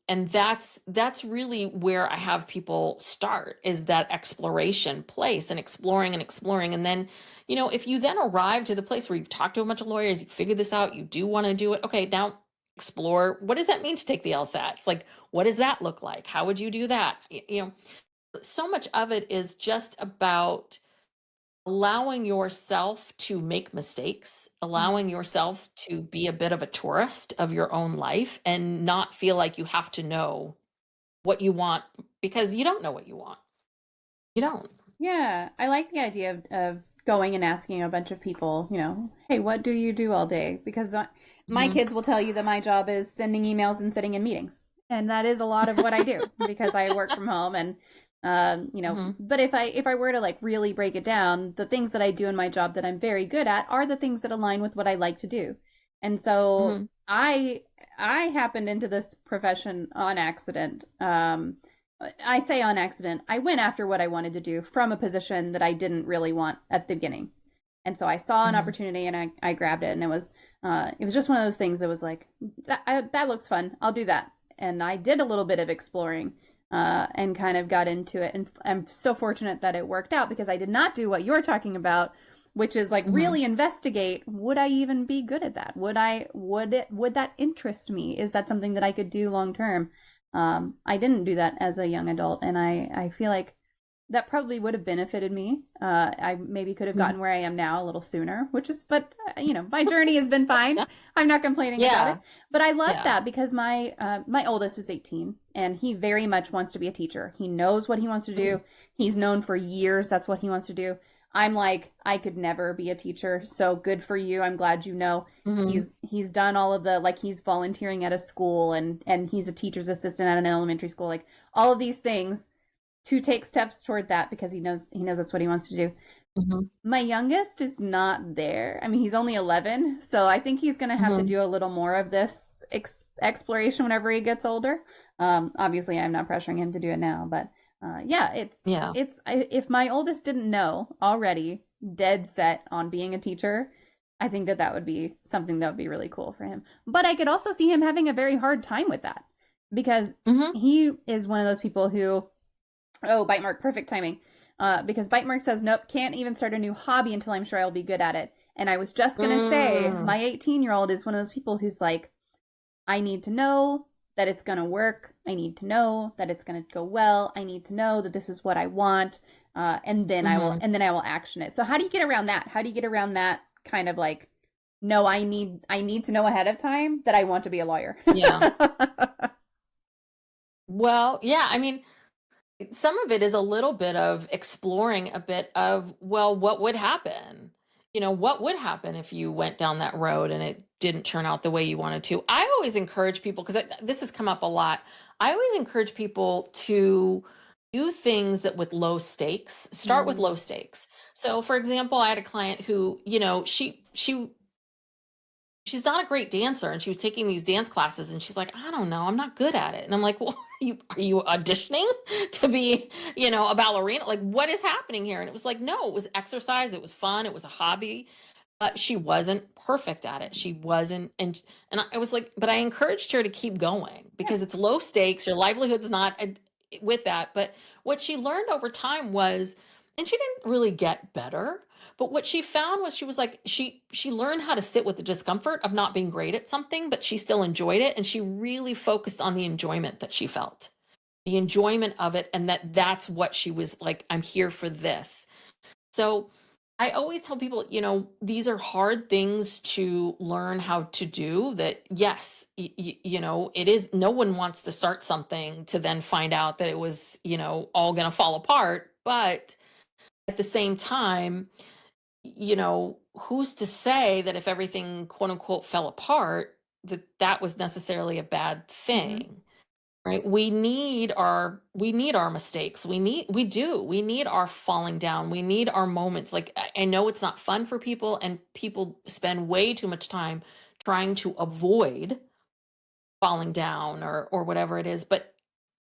Speaker 2: that's really where I have people start, is that exploration place, and exploring and exploring. And then, if you then arrive to the place where you've talked to a bunch of lawyers, you figure this out, you do want to do it. Okay, now explore, what does that mean to take the LSATs? Like, what does that look like? How would you do that? So much of it is just about allowing yourself to make mistakes, allowing
Speaker 1: Mm.
Speaker 2: yourself to be a bit of a tourist of your own life and not feel like you have to know what you want because you don't know what you want. You don't.
Speaker 1: Yeah, I like the idea of going and asking a bunch of people, hey, what do you do all day? Because my
Speaker 2: Mhm.
Speaker 1: kids will tell you that my job is sending emails and sitting in meetings. And that is a lot of what I do because I work from home and
Speaker 2: Mhm.
Speaker 1: but if I were to like really break it down, the things that I do in my job that I'm very good at are the things that align with what I like to do. And so
Speaker 2: Mhm.
Speaker 1: I happened into this profession on accident. I say on accident. I went after what I wanted to do from a position that I didn't really want at the beginning. And so I saw an
Speaker 2: Mhm.
Speaker 1: opportunity and I grabbed it and it was just one of those things that was like that looks fun. I'll do that. And I did a little bit of exploring and kind of got into it. And I'm so fortunate that it worked out because I did not do what you're talking about, which is like
Speaker 2: Mhm.
Speaker 1: really investigate, would I even be good at that? Would that interest me? Is that something that I could do long term? I didn't do that as a young adult, and I feel like that probably would have benefited me. I maybe could have
Speaker 2: Mhm.
Speaker 1: gotten where I am now a little sooner, but my journey has been fine.
Speaker 2: Yeah.
Speaker 1: I'm not complaining about it.
Speaker 2: Yeah.
Speaker 1: But I love
Speaker 2: Yeah.
Speaker 1: that because my oldest is 18, and he very much wants to be a teacher. He knows what he wants to
Speaker 2: Mhm.
Speaker 1: do. He's known for years that's what he wants to do. I'm like, I could never be a teacher, so good for you. I'm glad you know.
Speaker 2: Mhm.
Speaker 1: He's done all of the like he's volunteering at a school and he's a teacher's assistant at an elementary school, like all of these things to take steps toward that because he knows that's what he wants to do.
Speaker 2: Mhm.
Speaker 1: My youngest is not there. I mean, he's only 11, so I think he's going to have to
Speaker 2: Mhm.
Speaker 1: do a little more of this exploration whenever he gets older. Obviously, I'm not pressuring him to do it now, but yeah,
Speaker 2: Yeah.
Speaker 1: if my oldest didn't know already, dead set on being a teacher, I think that would be something that would be really cool for him. But I could also see him having a very hard time with that because
Speaker 2: Mhm.
Speaker 1: he is one of those people who, oh, bite mark, perfect timing. Because bite mark says, nope, can't even start a new hobby until I'm sure I'll be good at it. And I was just gonna say,
Speaker 2: Mm.
Speaker 1: my 18-year-old is one of those people who's like, I need to know that it's gonna work. I need to know that it's gonna go well. I need to know that this is what I want, and then I will,
Speaker 2: Mhm.
Speaker 1: and then I will action it. So how do you get around that? How do you get around that kind of like, no, I need to know ahead of time that I want to be a lawyer.
Speaker 2: Yeah. Well, yeah, I mean, some of it is a little bit of exploring a bit of, well, what would happen? What would happen if you went down that road and it didn't turn out the way you wanted to? I always encourage people, because this has come up a lot. I always encourage people to do things that with low stakes, start with low
Speaker 1: Mm,
Speaker 2: stakes. So, for example, I had a client who, she's not a great dancer and she was taking these dance classes and she's like, I don't know, I'm not good at it. And I'm like, well, are you auditioning to be, a ballerina? Like, what is happening here? And it was like, no, it was exercise, it was fun, it was a hobby, but she wasn't perfect at it. She wasn't. And I was like, but I encouraged her to keep going
Speaker 1: yeah.
Speaker 2: because it's low stakes, your livelihood's not with that. But what she learned over time was, and she didn't really get better, but what she found was, she was like, she learned how to sit with the discomfort of not being great at something, but she still enjoyed it, and she really focused on the enjoyment that she felt, the enjoyment of it, and that's what she was like, I'm here for this. So I always tell people, these are hard things to learn how to do. That, yes, it is, no one wants to start something to then find out that it was, all going to fall apart. But at the same time, who's to say that if everything quote unquote fell apart, that was necessarily a bad
Speaker 1: Mm-hmm.
Speaker 2: thing? Right? We need our mistakes. We need our falling down. We need our moments. Like, I know it's not fun for people, and people spend way too much time trying to avoid falling down or whatever it is, but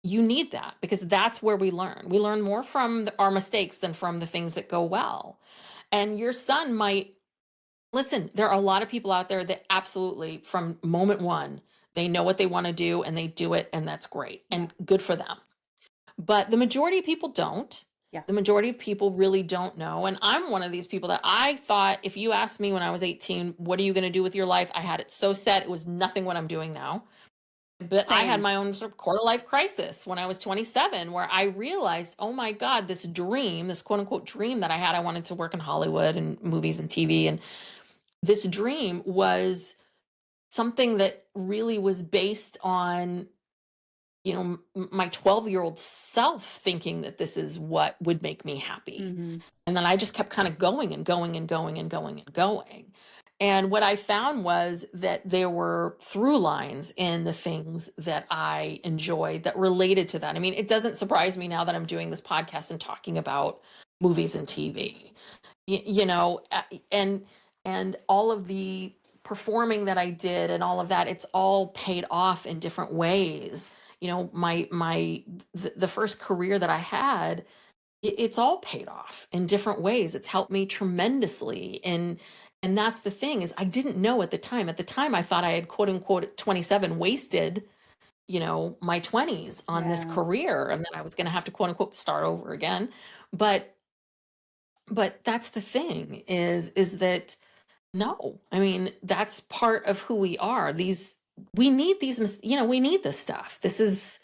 Speaker 2: you need that, because that's where we learn more from our mistakes than from the things that go well. And your son might listen. There are a lot of people out there that absolutely, from moment one, they know what they want to do and they do it, and that's great
Speaker 1: Yeah.
Speaker 2: and good for them. But the majority of people don't.
Speaker 1: Yeah.
Speaker 2: The majority of people really don't know. And I'm one of these people that, I thought, if you asked me when I was 18, what are you going to do with your life? I had it so set. It was nothing what I'm doing now. But I had
Speaker 1: Same.
Speaker 2: my own sort of quarter life crisis when I was 27, where I realized, oh my God, this dream, this quote unquote dream that I had, I wanted to work in Hollywood and movies and TV. And this dream was something that really was based on, my 12-year-old self thinking that this is what would make me happy.
Speaker 1: Hmm.
Speaker 2: And then I just kept kind of going and going and going and going and going. And what I found was that there were through lines in the things that I enjoyed that related to that. I mean, it doesn't surprise me now that I'm doing this podcast and talking about movies and TV, and all of the performing that I did and all of that, it's all paid off in different ways. The first career that I had, it's all paid off in different ways. It's helped me tremendously. And that's the thing, is I didn't know at the time. At the time, I thought I had, quote unquote, at 27 wasted, my 20s on this
Speaker 1: Yeah.
Speaker 2: career, and then I was going to have to, quote unquote, start over again. But that's the thing, is that no, I mean, that's part of who we are. We need we need this stuff. This is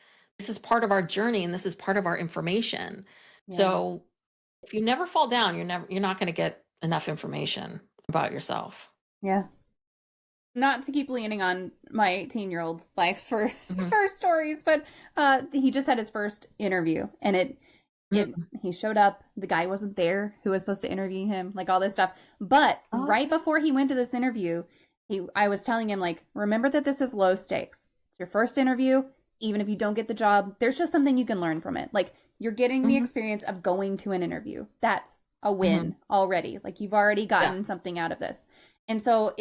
Speaker 2: part of our journey, and this is part of our information.
Speaker 1: Yeah.
Speaker 2: So if you never fall down, you're not going to get enough information about yourself.
Speaker 1: Yeah. Not to keep leaning on my 18-year-old's life for
Speaker 2: Mhm.
Speaker 1: for stories, but he just had his first interview, and he showed up. The guy wasn't there who was supposed to interview him, like all this stuff. But
Speaker 2: Oh.
Speaker 1: right before he went to this interview, I was telling him, like, remember that this is low stakes. It's your first interview. Even if you don't get the job, there's just something you can learn from it. Like, you're getting the
Speaker 2: Mhm.
Speaker 1: experience of going to an interview. That's a win
Speaker 2: Mhm.
Speaker 1: already. Like, you've already gotten something out of this. And so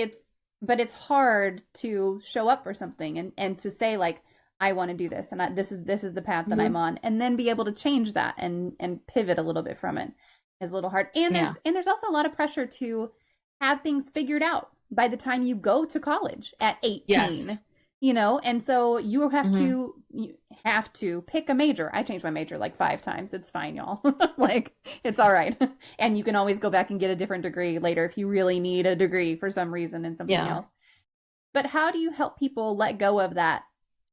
Speaker 1: but it's hard to show up for something and to say, like, I want to do this, and this is the path that I'm
Speaker 2: Mhm.
Speaker 1: on, and then be able to change that and pivot a little bit from it is a little hard. And
Speaker 2: Yeah.
Speaker 1: there's also a lot of pressure to have things figured out by the time you go to college at 18.
Speaker 2: Yes.
Speaker 1: And so you
Speaker 2: Mhm.
Speaker 1: have to pick a major. I changed my major like 5 times. It's fine, y'all. Like, it's all right. And you can always go back and get a different degree later if you really need a degree for some reason in something
Speaker 2: Yeah.
Speaker 1: else. But how do you help people let go of that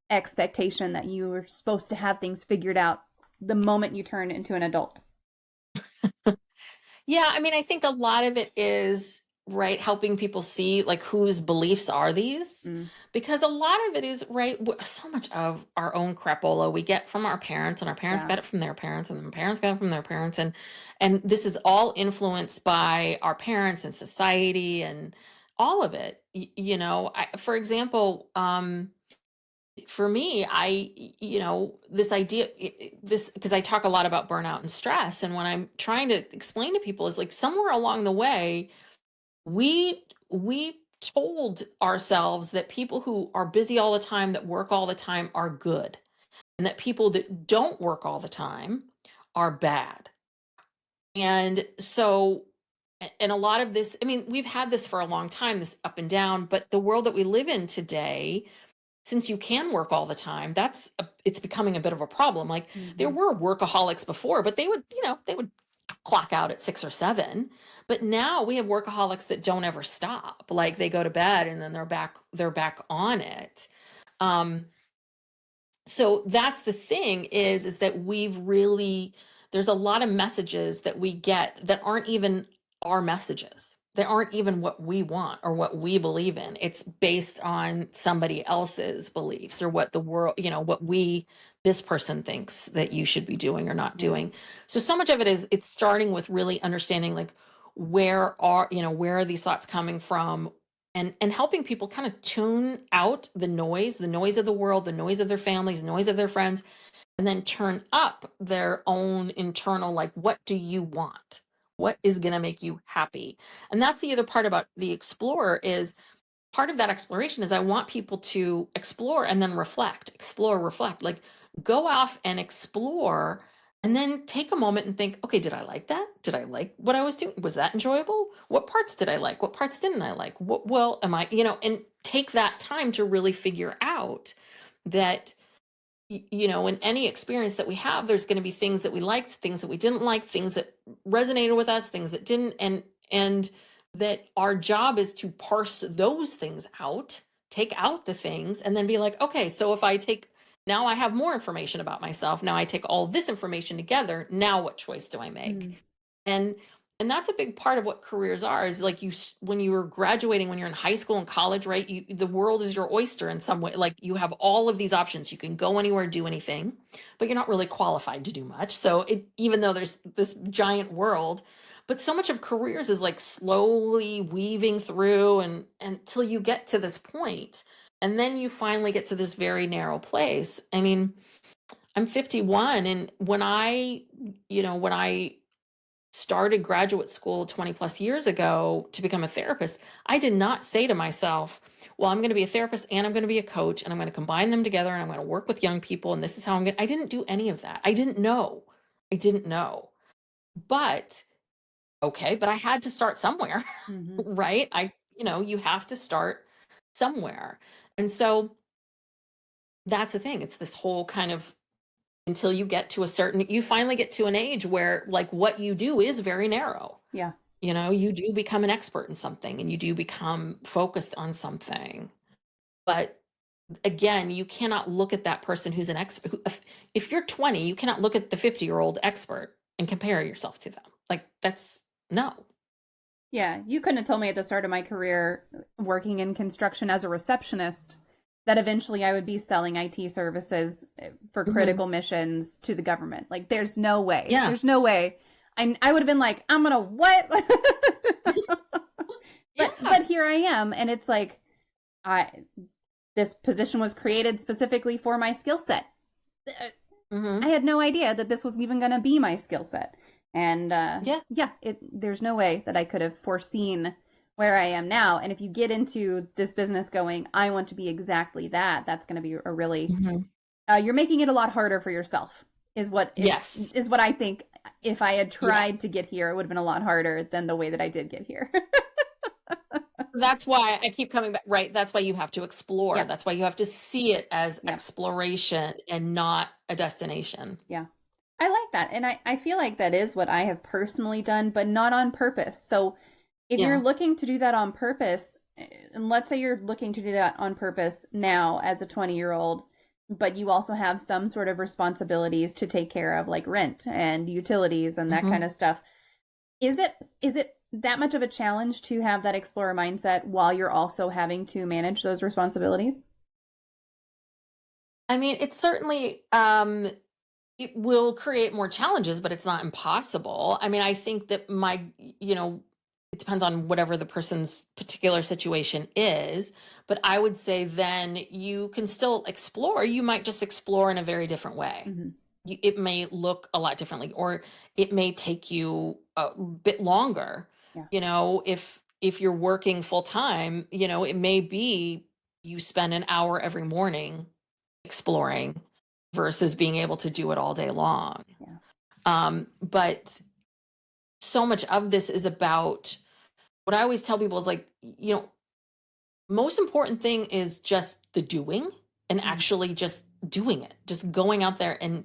Speaker 1: expectation that you were supposed to have things figured out the moment you turn into an adult?
Speaker 2: Yeah, I mean, I think a lot of it is, right, helping people see, like, whose beliefs are these,
Speaker 1: Mm,
Speaker 2: because a lot of it is, right, so much of our own crapola we get from our parents, and our parents
Speaker 1: yeah.
Speaker 2: got it from their parents, and their parents got it from their parents, and this is all influenced by our parents and society and all of it. For example, for me, this idea, this, because I talk a lot about burnout and stress, and when I'm trying to explain to people, is like, somewhere along the way, we told ourselves that people who are busy all the time, that work all the time, are good, and that people that don't work all the time are bad. And so, and a lot of this, I mean, we've had this for a long time, this up and down, but the world that we live in today, since you can work all the time, it's becoming a bit of a problem. Like, there
Speaker 1: Hmm.
Speaker 2: were workaholics before, but they would clock out at 6 or 7. But now we have workaholics that don't ever stop. Like, they go to bed and then they're back on it. Um, so that's the thing, is that there's a lot of messages that we get that aren't even our messages. They aren't even what we want or what we believe in. It's based on somebody else's beliefs, or what the world, this person thinks that you should be doing or not
Speaker 1: Yeah.
Speaker 2: doing. So much of it is, it's starting with really understanding, like, where are these thoughts coming from, and helping people kind of tune out the noise of the world, the noise of their families, the noise of their friends, and then turn up their own internal, like, what do you want? What is going to make you happy? And that's the other part about the explorer, is part of that exploration is, I want people to explore and then reflect, explore, reflect, like, go off and explore, and then take a moment and think, okay, did I like that? Did I like what I was doing? Was that enjoyable? What parts did I like? What parts didn't I like? What, well, am I, and take that time to really figure out that, in any experience that we have, there's going to be things that we liked, things that we didn't like, things that resonated with us, things that didn't, and that our job is to parse those things out take out the things and then be like, okay, so if I take, now I have more information about myself. Now I take all this information together. Now what choice do I make?
Speaker 1: Mm.
Speaker 2: And and that's a big part of what careers are, is like when you were graduating, when you're in high school and college, right? The world is your oyster in some way. Like you have all of these options. You can go anywhere, do anything, but you're not really qualified to do much. So even though there's this giant world, but so much of careers is like slowly weaving through and until you get to this point, and then you finally get to this very narrow place. I mean, I'm 51, and when I started graduate school 20 plus years ago to become a therapist, I did not say to myself, well, I'm going to be a therapist and I'm going to be a coach and I'm going to combine them together and I'm going to work with young people and this is how I'm going to, I didn't do any of that. I didn't know. I didn't know. But okay, but I had to start somewhere,
Speaker 1: Mhm.
Speaker 2: right? You have to start somewhere. And so that's the thing. It's this whole kind of, until you finally get to an age where like what you do is very narrow.
Speaker 1: Yeah.
Speaker 2: You do become an expert in something and you do become focused on something. But again, you cannot look at that person who's an expert. If you're 20, you cannot look at the 50-year-old expert and compare yourself to them. Like that's no.
Speaker 1: Yeah, you couldn't have told me at the start of my career working in construction as a receptionist that eventually I would be selling IT services for
Speaker 2: Mhm.
Speaker 1: critical missions to the government. Like, there's no way.
Speaker 2: Yeah.
Speaker 1: There's no way. I would have been like, I'm gonna what? But
Speaker 2: Yeah.
Speaker 1: here I am, and it's like, I this position was created specifically for my skill set. I
Speaker 2: Hmm.
Speaker 1: had no idea that this was even going to be my skill set. And
Speaker 2: Yeah.
Speaker 1: yeah, there's no way that I could have foreseen where I am now. And if you get into this business going, I want to be exactly that, that's going to be a really,
Speaker 2: Hmm.
Speaker 1: you're making it a lot harder for yourself,
Speaker 2: Yes.
Speaker 1: is what I think. If I had
Speaker 2: Yeah.
Speaker 1: tried to get here, it would have been a lot harder than the way that I did get here.
Speaker 2: That's why I keep coming back, right? That's why you have to explore.
Speaker 1: Yeah.
Speaker 2: That's why you have to see it as
Speaker 1: Yeah.
Speaker 2: exploration and not a destination.
Speaker 1: Yeah. I like that. And I feel like that is what I have personally done, but not on purpose. So if you're
Speaker 2: Yeah.
Speaker 1: looking to do that on purpose, and let's say you're looking to do that on purpose now as a 20-year-old, but you also have some sort of responsibilities to take care of, like rent and utilities and that kind
Speaker 2: Hmm.
Speaker 1: of stuff. Is it that much of a challenge to have that explorer mindset while you're also having to manage those responsibilities?
Speaker 2: I mean, it's certainly it will create more challenges, but it's not impossible. I mean, I think that it depends on whatever the person's particular situation is, but I would say then you can still explore. You might just explore in a very different way.
Speaker 1: Hmm.
Speaker 2: It may look a lot differently, or it may take you a bit longer.
Speaker 1: Yeah.
Speaker 2: If you're working full time, it may be you spend an hour every morning exploring versus being able to do it all day long.
Speaker 1: Yeah.
Speaker 2: But so much of this is about, what I always tell people is like, most important thing is just the doing, and
Speaker 1: Mhm.
Speaker 2: actually just doing it, just going out there and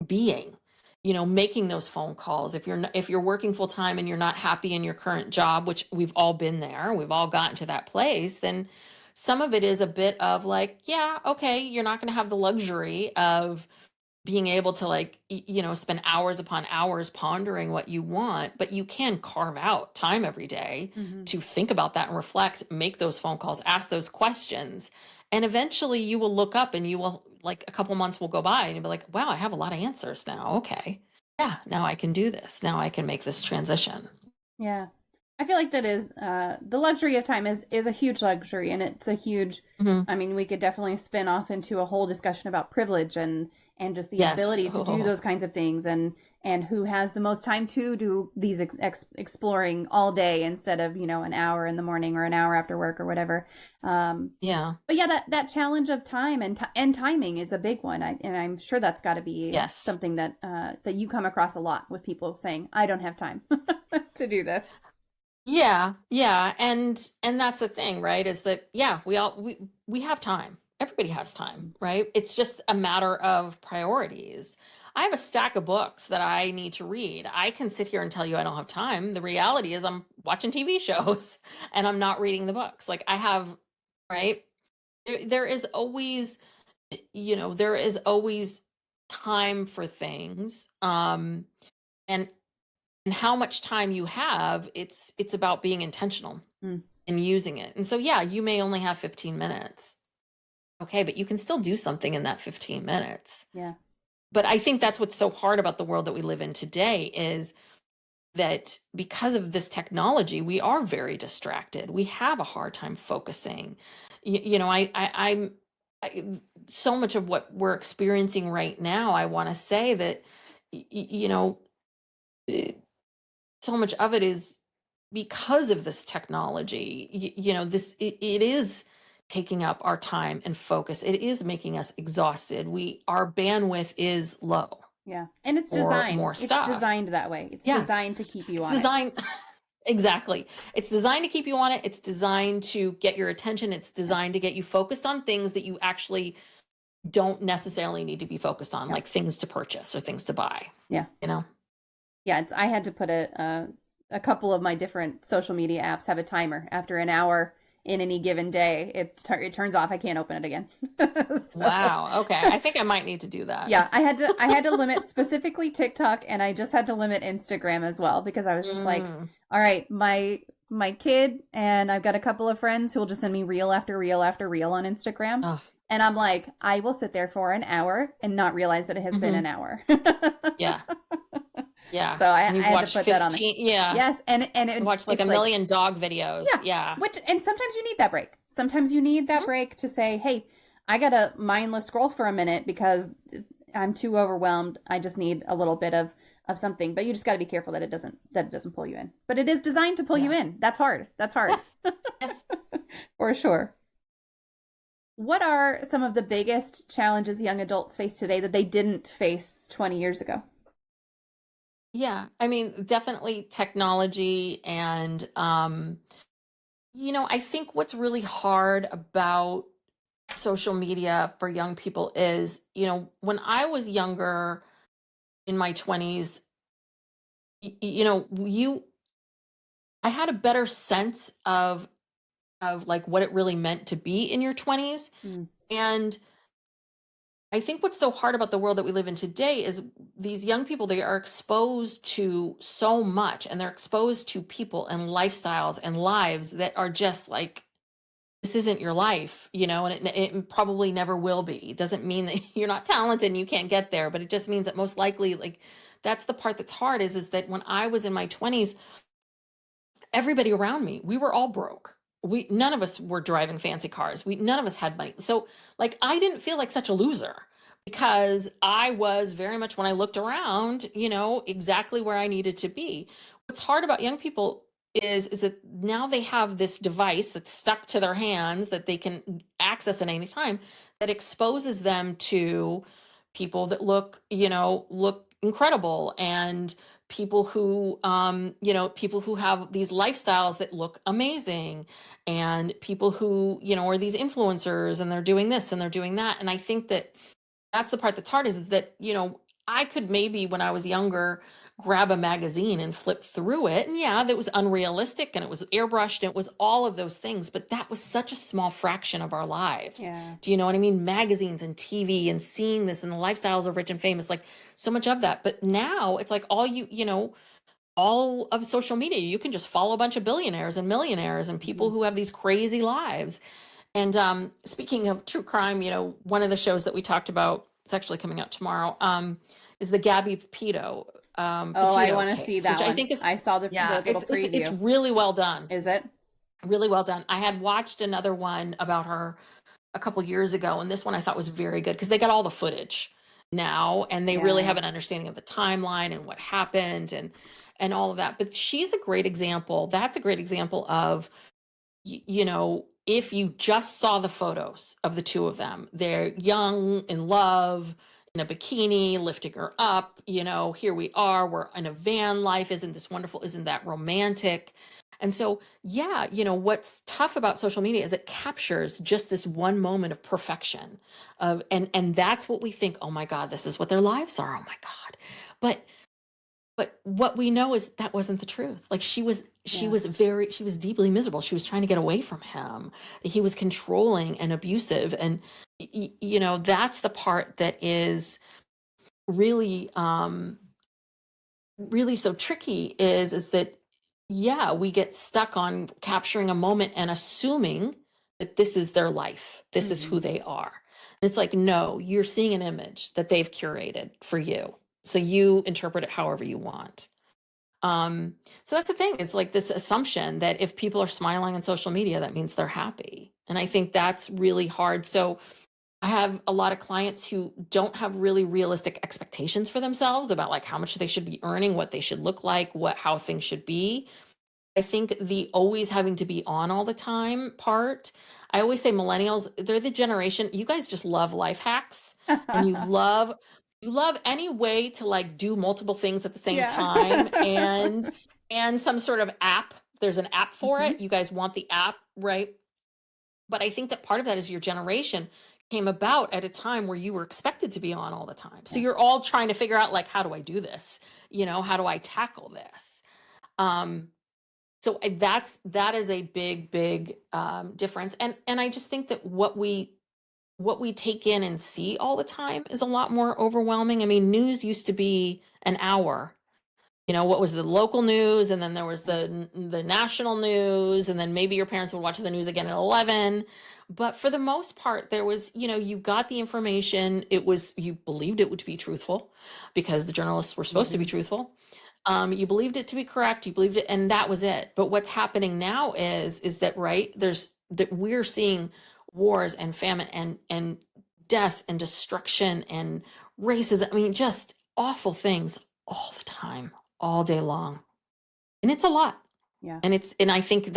Speaker 2: being, making those phone calls. If you're working full time and you're not happy in your current job, which we've all been there, we've all gotten to that place, then some of it is a bit of like, yeah, okay, you're not going to have the luxury of being able to like spend hours upon hours pondering what you want, but you can carve out time every day
Speaker 1: Mhm.
Speaker 2: to think about that and reflect, make those phone calls, ask those questions, and eventually you will look up and you will, like, a couple months will go by and you'll be like, wow, I have a lot of answers now. Okay, yeah, now I can do this, now I can make this transition.
Speaker 1: Yeah. I feel like that is the luxury of time is a huge luxury, and it's a huge,
Speaker 2: Hmm.
Speaker 1: I mean, we could definitely spin off into a whole discussion about privilege and just the
Speaker 2: Yes.
Speaker 1: ability to do those kinds of things, and who has the most time to do these exploring all day instead of, an hour in the morning or an hour after work or whatever.
Speaker 2: Yeah.
Speaker 1: But yeah, that challenge of time and timing is a big one. And I'm sure that's got to be
Speaker 2: Yes.
Speaker 1: something that you come across a lot with people saying, I don't have time to do this.
Speaker 2: Yeah, yeah, and that's the thing, right? Is that, yeah, we have time. Everybody has time, right? It's just a matter of priorities. I have a stack of books that I need to read. I can sit here and tell you I don't have time. The reality is I'm watching TV shows and I'm not reading the books. Like, I have right? There is always, there is always time for things. And how much time you have, it's about being intentional
Speaker 1: Mm,
Speaker 2: and using it. And so yeah, you may only have 15 minutes. Okay, but you can still do something in that 15 minutes.
Speaker 1: yeah.
Speaker 2: But I think that's what's so hard about the world that we live in today is that because of this technology, we are very distracted. We have a hard time focusing. I'm so much of what we're experiencing right now. I want to say that, eh, so much of it is because of this technology. It is taking up our time and focus. It is making us exhausted. Our bandwidth is low
Speaker 1: Yeah. And it's
Speaker 2: for
Speaker 1: designed.
Speaker 2: more
Speaker 1: It's
Speaker 2: stuff.
Speaker 1: designed that way. It's
Speaker 2: Yes.
Speaker 1: designed to keep you
Speaker 2: It's
Speaker 1: on it.
Speaker 2: designed exactly. It's designed to keep you on it. It's designed to get your attention. It's
Speaker 1: Yeah.
Speaker 2: designed to get you focused on things that you actually don't necessarily need to be focused on,
Speaker 1: Yeah.
Speaker 2: like things to purchase or things to buy.
Speaker 1: Yeah.
Speaker 2: You know?
Speaker 1: Yeah. I had to put a couple of my different social media apps have a timer. After an hour in any given day, it turns off. I can't open it again. So,
Speaker 2: Wow. Okay. I think I might need to do that.
Speaker 1: yeah, I had to limit specifically TikTok, and I just had to limit Instagram as well because I was just like, all right, my kid and I've got a couple of friends who will just send me reel after reel after reel on Instagram.
Speaker 2: Oh,
Speaker 1: And I'm like, I will sit there for an hour and not realize that it has been
Speaker 2: mhm.
Speaker 1: an hour.
Speaker 2: Yeah. Yeah.
Speaker 1: So I
Speaker 2: And you've
Speaker 1: had to
Speaker 2: watched
Speaker 1: put that on there.
Speaker 2: 15. Yeah.
Speaker 1: Yes, and
Speaker 2: You watched like a
Speaker 1: it's
Speaker 2: million dog videos.
Speaker 1: yeah,
Speaker 2: Yeah.
Speaker 1: and sometimes you need that break. Sometimes you need that
Speaker 2: Mhm.
Speaker 1: break to say, hey, I gotta mindless scroll for a minute because I'm too overwhelmed. I just need a little bit of something. But you just got to be careful that it doesn't pull you in. But it is designed to pull you
Speaker 2: Yeah.
Speaker 1: in. That's hard. That's hard.
Speaker 2: Yes. Yes.
Speaker 1: For sure. What are some of the biggest challenges young adults face today that they didn't face 20 years ago?
Speaker 2: Yeah. I mean, definitely technology and I think what's really hard about social media for young people is, when I was younger in my 20s, you know, you I had a better sense of like what it really meant to be in your 20s.
Speaker 1: Mm,
Speaker 2: And I think what's so hard about the world that we live in today is these young people, they are exposed to so much and they're exposed to people and lifestyles and lives that are just like, this isn't your life, and it probably never will be. It doesn't mean that you're not talented and you can't get there, but it just means that most likely, like, that's the part that's hard is that when I was in my 20s, everybody around me, we were all broke. None of us were driving fancy cars. None of us had money. So like I didn't feel like such a loser because I was very much when I looked around, exactly where I needed to be. What's hard about young people is that now they have this device that's stuck to their hands that they can access at any time that exposes them to people that look incredible and people who have these lifestyles that look amazing and people who are these influencers and they're doing this and they're doing that. And I think that that's the part that's hard is that I could maybe when I was younger grab a magazine and flip through it, and yeah, that was unrealistic and it was airbrushed and it was all of those things, but that was such a small fraction of our lives.
Speaker 1: yeah.
Speaker 2: Do you know what I mean? Magazines and TV and seeing this and the lifestyles of rich and famous, like so much of that. But now it's like all of social media, you can just follow a bunch of billionaires and millionaires and people
Speaker 1: Mhm.
Speaker 2: who have these crazy lives. And speaking of true crime, one of the shows that we talked about, it's actually coming out tomorrow, is the Gabby
Speaker 1: Oh, I
Speaker 2: Petito
Speaker 1: want to see
Speaker 2: case,
Speaker 1: that
Speaker 2: which I
Speaker 1: one.
Speaker 2: think is,
Speaker 1: I saw the
Speaker 2: yeah,
Speaker 1: little
Speaker 2: it's
Speaker 1: preview.
Speaker 2: really well done.
Speaker 1: Is it?
Speaker 2: Really well done. I had watched another one about her a couple years ago, and this one I thought was very good because they got all the footage now and they really
Speaker 1: Yeah.
Speaker 2: have an understanding of the timeline and what happened and all of that. But she's a great example. That's a great example of if you just saw the photos of the two of them, they're young, in love, in a bikini, lifting her up, here we are, we're in a van life. Isn't this wonderful? Isn't that romantic? And so, yeah, what's tough about social media is it captures just this one moment of perfection and that's what we think, oh my God, this is what their lives are. Oh my God. But But what we know is that wasn't the truth. Like she
Speaker 1: Yeah.
Speaker 2: was deeply miserable. She was trying to get away from him. He was controlling and abusive. And that's the part that is really, really so tricky is that, yeah, we get stuck on capturing a moment and assuming that this is their life. This is
Speaker 1: Hmm.
Speaker 2: who they are. And it's like, no, you're seeing an image that they've curated for you. So you interpret it however you want. So that's the thing. It's like this assumption that if people are smiling on social media, that means they're happy. And I think that's really hard. So I have a lot of clients who don't have really realistic expectations for themselves about like how much they should be earning, what they should look like, how things should be. I think the always having to be on all the time part, I always say millennials, they're the generation, you guys just love life hacks and you love any way to like do multiple things at the same
Speaker 1: Yeah.
Speaker 2: time and some sort of app. There's an app for
Speaker 1: Hmm.
Speaker 2: it. You guys want the app, right? But I think that part of that is your generation came about at a time where you were expected to be on all the time. So
Speaker 1: Yeah.
Speaker 2: you're all trying to figure out like, how do I do this? How do I tackle this? Um, that is a big difference, and I just think that what we take in and see all the time is a lot more overwhelming. I mean, news used to be an hour. What was the local news, and then there was the national news, and then maybe your parents would watch the news again at 11. But for the most part, there was, you got the information. You believed it would be truthful because the journalists were supposed to be
Speaker 1: Hmm.
Speaker 2: truthful. You believed it to be correct. You believed it, and that was it. But what's happening now is that, right? That we're seeing wars and famine and death and destruction and racism. I mean, just awful things all the time, all day long, and it's a lot.
Speaker 1: Yeah.
Speaker 2: And I think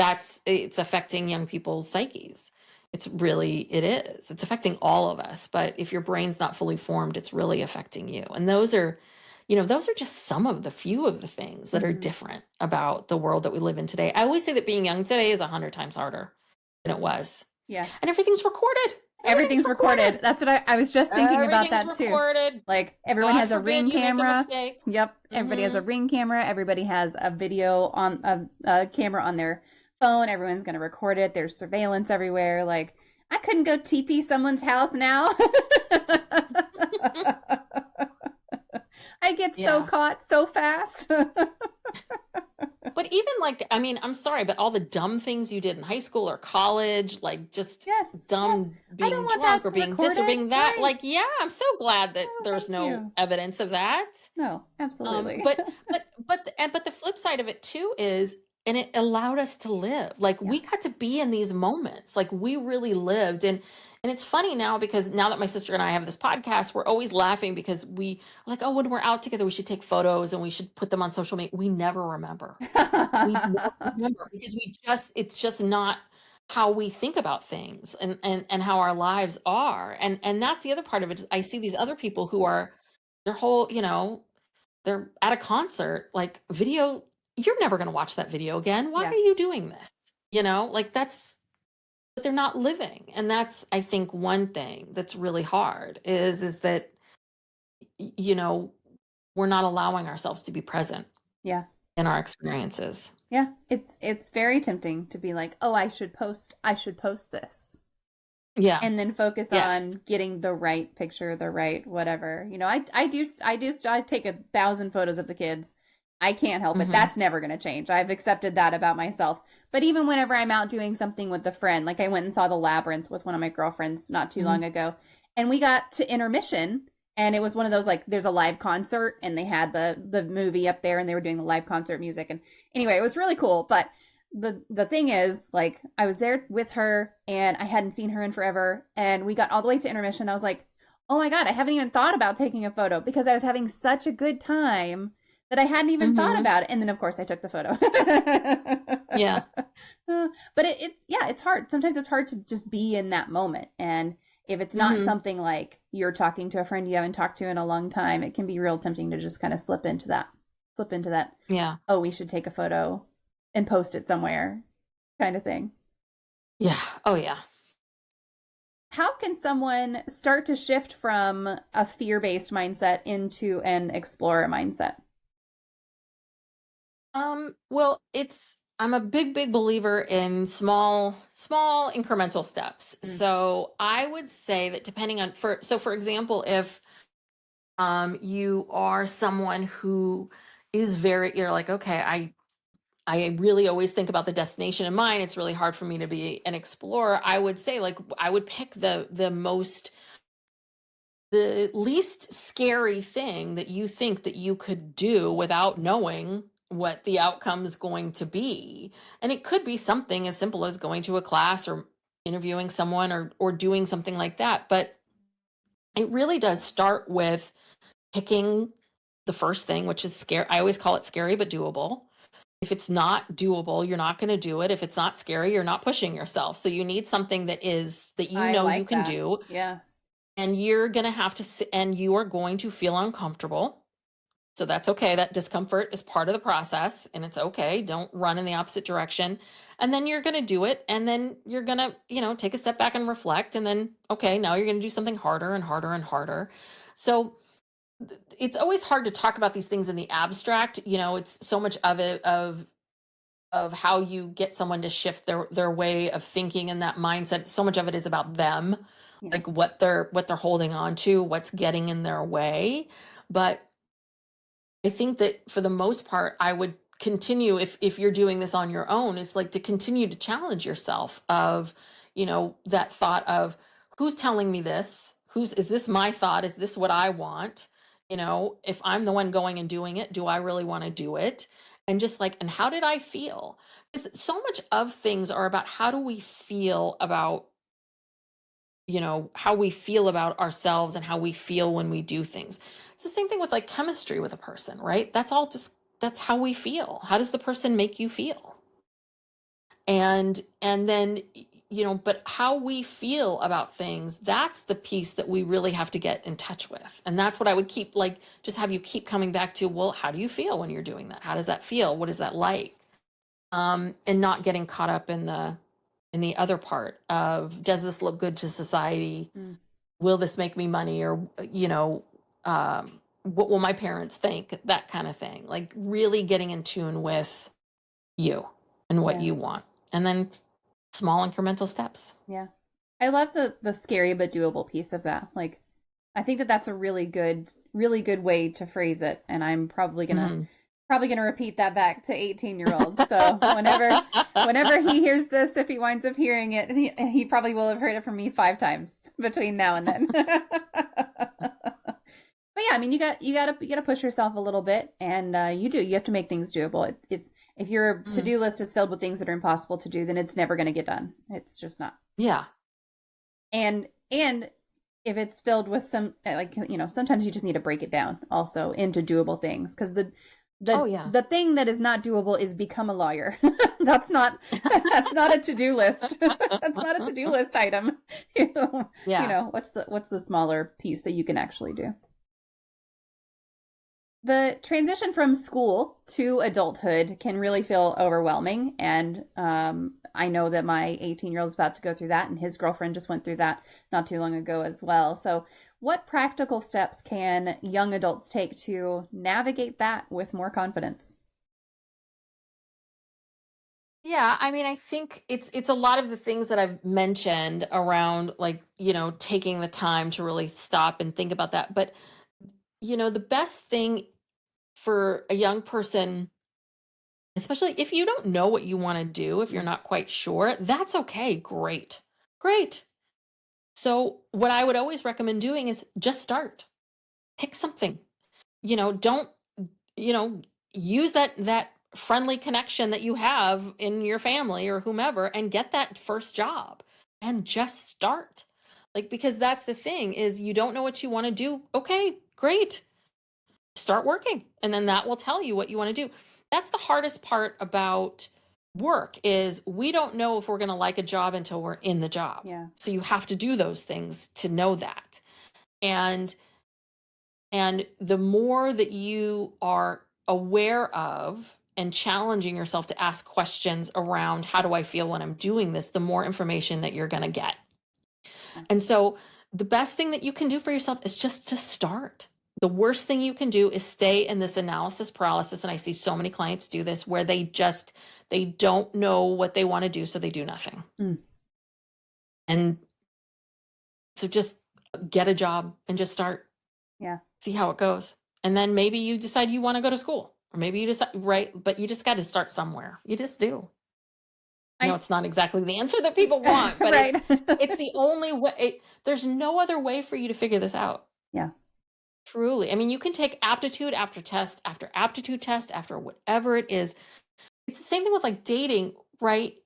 Speaker 2: it's affecting young people's psyches. It is. It's affecting all of us. But if your brain's not fully formed, it's really affecting you. And those are just some of the few of the things that are
Speaker 1: Hmm.
Speaker 2: different about the world that we live in today. I always say that being young today is 100 times harder than it was.
Speaker 1: Yeah.
Speaker 2: And everything's recorded.
Speaker 1: Everything's recorded. That's what I was just thinking about
Speaker 2: Everything's
Speaker 1: that too.
Speaker 2: recorded.
Speaker 1: Like everyone
Speaker 2: God
Speaker 1: has a
Speaker 2: forbid
Speaker 1: Ring
Speaker 2: you make a
Speaker 1: camera.
Speaker 2: mistake.
Speaker 1: Yep. Everybody has a
Speaker 2: Hmm.
Speaker 1: Ring camera. Everybody has a video on a camera on their phone. Everyone's going to record it. There's surveillance everywhere. Like I couldn't go TP someone's house now. I get so
Speaker 2: Yeah.
Speaker 1: caught so fast.
Speaker 2: But even like, I mean, I'm sorry, but all the dumb things you did in high school or college, like just
Speaker 1: Yes. Yes.
Speaker 2: dumb
Speaker 1: I don't
Speaker 2: being
Speaker 1: want
Speaker 2: drunk
Speaker 1: that
Speaker 2: or being this or
Speaker 1: recorded.
Speaker 2: being that.
Speaker 1: Right.
Speaker 2: Like, yeah, I'm so glad that
Speaker 1: Oh,
Speaker 2: there's
Speaker 1: thank
Speaker 2: no
Speaker 1: you.
Speaker 2: evidence of that.
Speaker 1: No, absolutely.
Speaker 2: But the flip side of it too is, and it allowed us to live. Like
Speaker 1: Yeah.
Speaker 2: we got to be in these moments. Like we really lived. And it's funny now because now that my sister and I have this podcast, we're always laughing because we like, oh, when we're out together, we should take photos and we should put them on social media. We never remember. We never remember because it's just not how we think about things and how our lives are. And that's the other part of it. Is I see these other people who are their whole, they're at a concert, like video, you're never going to watch that video again. Why
Speaker 1: Yeah.
Speaker 2: are you doing this? Like but they're not living. And that's, I think, one thing that's really hard is that, you know, we're not allowing ourselves to be present
Speaker 1: Yeah.
Speaker 2: in our experiences.
Speaker 1: Yeah. It's very tempting to be like, "Oh, I should post this."
Speaker 2: Yeah.
Speaker 1: And then focus
Speaker 2: Yes.
Speaker 1: on getting the right picture, the right whatever. I take 1,000 photos of the kids. I can't help it.
Speaker 2: Hmm.
Speaker 1: That's never going to change. I've accepted that about myself. But even whenever I'm out doing something with a friend, like I went and saw The Labyrinth with one of my girlfriends not too long ago, and we got to intermission, and it was one of those like there's a live concert, and they had the movie up there, and they were doing the live concert music, and anyway, it was really cool. But the thing is, like, I was there with her, and I hadn't seen her in forever, and we got all the way to intermission. I was like, oh my God, I haven't even thought about taking a photo because I was having such a good time that I hadn't even thought
Speaker 2: Hmm.
Speaker 1: about it. And then, of course, I took the photo.
Speaker 2: Yeah.
Speaker 1: But it's hard. Sometimes it's hard to just be in that moment. And if it's not
Speaker 2: Hmm.
Speaker 1: something like you're talking to a friend you haven't talked to in a long time, it can be real tempting to just kind of slip into that,
Speaker 2: Yeah.
Speaker 1: oh, we should take a photo and post it somewhere kind of thing.
Speaker 2: Yeah. Oh, yeah.
Speaker 1: How can someone start to shift from a fear-based mindset into an explorer mindset?
Speaker 2: Well, I'm a big believer in small incremental steps.
Speaker 1: Mm.
Speaker 2: So I would say that depending on for example, if you are someone who is you're like, okay, I really always think about the destination in mind. It's really hard for me to be an explorer. I would say, like, I would pick the least scary thing that you think that you could do without knowing what the outcome is going to be. And it could be something as simple as going to a class or interviewing someone or doing something like that. But it really does start with picking the first thing, which is scary. I always call it scary but doable. If it's not doable, you're not going to do it. If it's not scary, you're not pushing yourself. So you need something that you
Speaker 1: I
Speaker 2: know you
Speaker 1: like
Speaker 2: can
Speaker 1: that.
Speaker 2: do,
Speaker 1: Yeah.
Speaker 2: and you're going to have to and you are going to feel uncomfortable. So that's okay. That discomfort is part of the process, and it's okay. Don't run in the opposite direction. And then you're going to do it, and then you're going to, take a step back and reflect, and then okay, now you're going to do something harder and harder and harder. So it's always hard to talk about these things in the abstract. It's so much of it of how you get someone to shift their way of thinking and that mindset. So much of it is about them,
Speaker 1: Yeah.
Speaker 2: like what they're holding on to, what's getting in their way. But I think that for the most part, I would continue, if you're doing this on your own, is like to continue to challenge yourself of, that thought of, who's telling me this? Is this my thought? Is this what I want? If I'm the one going and doing it, do I really want to do it? And just like, and how did I feel? Because so much of things are about how do we feel about, how we feel about ourselves and how we feel when we do things. It's the same thing with like chemistry with a person, right? That's how we feel. How does the person make you feel? And then, but how we feel about things, that's the piece that we really have to get in touch with. And that's what I would keep, like, just have you keep coming back to, well, how do you feel when you're doing that? How does that feel? What is that like? And not getting caught up in the other part of, does this look good to society?
Speaker 1: Mm.
Speaker 2: Will this make me money? Or, what will my parents think? That kind of thing. Like really getting in tune with you and what
Speaker 1: Yeah.
Speaker 2: you want. And then small incremental steps.
Speaker 1: Yeah. I love the scary but doable piece of that. Like, I think that that's a really good way to phrase it. And I'm
Speaker 2: Mhm.
Speaker 1: probably gonna repeat that back to 18-year-olds. So whenever he hears this, if he winds up hearing it, he probably will have heard it from me 5 times between now and then. But yeah, I mean, you gotta push yourself a little bit, and you have to make things doable. It's if your
Speaker 2: Mhm.
Speaker 1: to-do list is filled with things that are impossible to do, then it's never going to get done. It's just not.
Speaker 2: Yeah.
Speaker 1: And if it's filled with some like sometimes you just need to break it down also into doable things, because
Speaker 2: Oh,
Speaker 1: the
Speaker 2: yeah.
Speaker 1: the thing that is not doable is become a lawyer. That's not a to-do list. That's not a to-do list item.
Speaker 2: Yeah.
Speaker 1: What's the smaller piece that you can actually do? The transition from school to adulthood can really feel overwhelming. And I know that my 18-year-old is about to go through that, and his girlfriend just went through that not too long ago as well. So, what practical steps can young adults take to navigate that with more confidence?
Speaker 2: Yeah, I mean, I think it's a lot of the things that I've mentioned around, like, taking the time to really stop and think about that. But, the best thing for a young person, especially if you don't know what you want to do, if you're
Speaker 1: Mm.
Speaker 2: not quite sure, that's okay. Great. Great. So, what I would always recommend doing is just start. Pick something. Don't, you know, use that friendly connection that you have in your family or whomever and get that first job and just start. Like, because that's the thing, is you don't know what you want to do. Okay, great. Start working, and then that will tell you what you want to do. That's the hardest part about work, is we don't know if we're going to like a job until we're in the job.
Speaker 1: Yeah.
Speaker 2: So you have to do those things to know that. And the more that you are aware of and challenging yourself to ask questions around, how do I feel when I'm doing this, the more information that you're going to get. And so the best thing that you can do for yourself is just to start. The worst thing you can do is stay in this analysis paralysis. And I see so many clients do this where they don't know what they want to do, so they do nothing.
Speaker 1: Mm.
Speaker 2: And so just get a job and just start.
Speaker 1: Yeah.
Speaker 2: See how it goes. And then maybe you decide you want to go to school, or maybe you decide, right? But you just got to start somewhere. You just do. I know it's not exactly the answer that people want, but
Speaker 1: right.
Speaker 2: it's the only way. There's no other way for you to figure this out.
Speaker 1: Yeah.
Speaker 2: Truly. I mean, you can take aptitude after test, after aptitude test, after whatever it is. It's the same thing with like dating, right?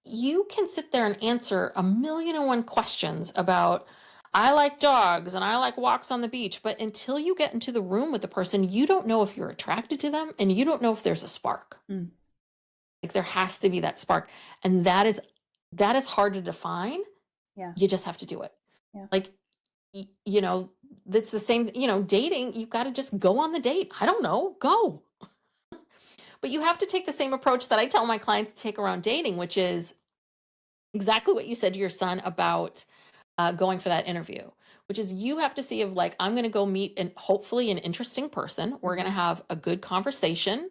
Speaker 2: You can sit there and answer 1,000,001 questions about, I like dogs and I like walks on the beach. But until you get into the room with the person, you don't know if you're attracted to them, and you don't know if there's a spark.
Speaker 1: Mm.
Speaker 2: Like, there has to be that spark. And that is hard to define.
Speaker 1: Yeah.
Speaker 2: You just have to do it.
Speaker 1: Yeah.
Speaker 2: Like, you know, it's the same, dating, you've got to just go on the date. I don't know, go. But you have to take the same approach that I tell my clients to take around dating, which is exactly what you said to your son about going for that interview, which is you have to see of like, I'm going to go meet hopefully an interesting person. We're going to have a good conversation.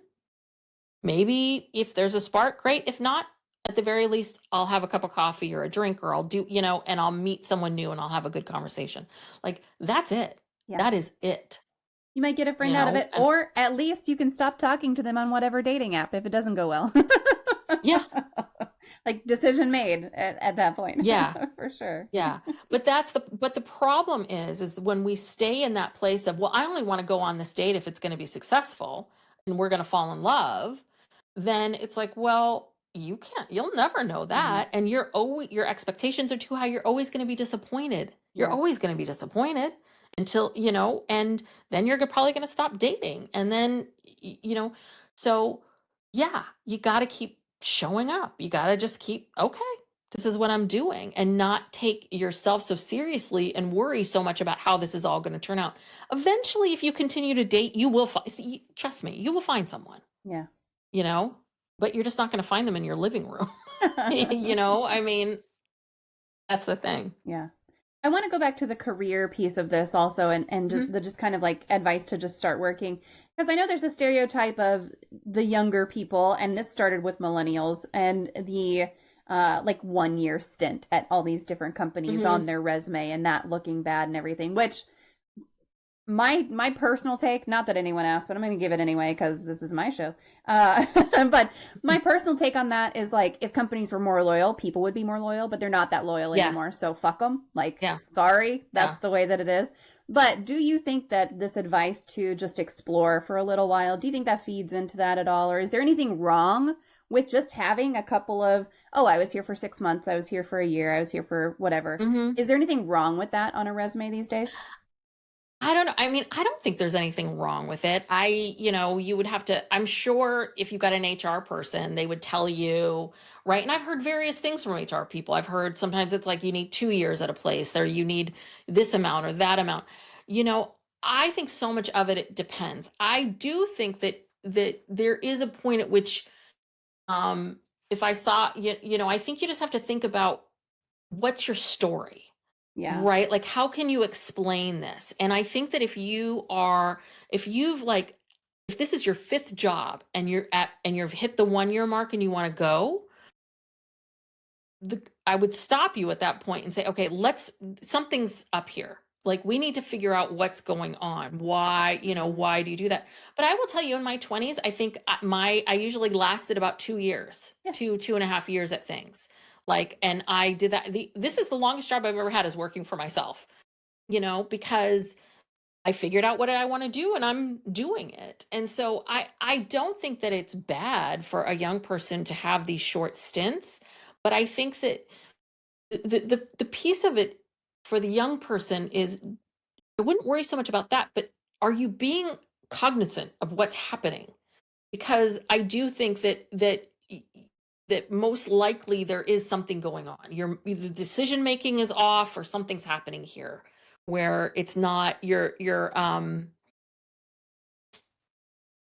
Speaker 2: Maybe if there's a spark, great. If not, at the very least, I'll have a cup of coffee or a drink, or I'll do, and I'll meet someone new and I'll have a good conversation. Like, that's it.
Speaker 1: Yeah.
Speaker 2: That is it.
Speaker 1: You might get a friend out of it, or at least you can stop talking to them on whatever dating app if it doesn't go well.
Speaker 2: Yeah.
Speaker 1: Like, decision made at that point.
Speaker 2: Yeah.
Speaker 1: For sure.
Speaker 2: Yeah. But the problem is when we stay in that place of, well, I only want to go on this date if it's going to be successful and we're going to fall in love, then it's like, well, you'll never know that. And your expectations are too high. You're always going to be disappointed. You're always going to be disappointed until, and then you're probably going to stop dating. And then, so yeah, you got to keep showing up. You got to just keep, okay, this is what I'm doing, and not take yourself so seriously and worry so much about how this is all going to turn out. Eventually, if you continue to date, you will trust me, you will find someone.
Speaker 1: Yeah.
Speaker 2: But you're just not going to find them in your living room. I mean, that's the thing.
Speaker 1: Yeah. I want to go back to the career piece of this also, and the just kind of like advice to just start working. Because I know there's a stereotype of the younger people, and this started with millennials, and the like 1-year stint at all these different companies on their resume, and that looking bad and everything, which my personal take, not that anyone asked, but I'm going to give it anyway because this is my show. But my personal take on that is like, if companies were more loyal, people would be more loyal, but they're not that loyal anymore. So fuck them. Like, sorry, that's the way that it is. But do you think that this advice to just explore for a little while, do you think that feeds into that at all? Or is there anything wrong with just having a couple of, I was here for 6 months, I was here for a year, I was here for whatever. Is there anything wrong with that on a resume these days?
Speaker 2: I don't know. I mean, I don't think there's anything wrong with it. You would have to, I'm sure if you got an HR person, they would tell you, right? And I've heard various things from HR people. I've heard sometimes it's like you need 2 years at a place, there you need this amount or that amount. I think so much of it depends. I do think that there is a point at which, if I saw, I think you just have to think about what's your story.
Speaker 1: Yeah.
Speaker 2: Right. Like, how can you explain this? And I think that if this is your 5th job and you've hit the 1-year mark and you want to go, I would stop you at that point and say, okay, something's up here. Like, we need to figure out what's going on. Why do you do that? But I will tell you, in my 20s, I think I usually lasted about 2 years, 2.5 years at things. Like, and I did that. This is the longest job I've ever had, is working for myself, because I figured out what I want to do and I'm doing it. And so I don't think that it's bad for a young person to have these short stints, but I think that the piece of it for the young person is, I wouldn't worry so much about that, but are you being cognizant of what's happening? Because I do think that most likely there is something going on. The decision making is off, or something's happening here where it's not and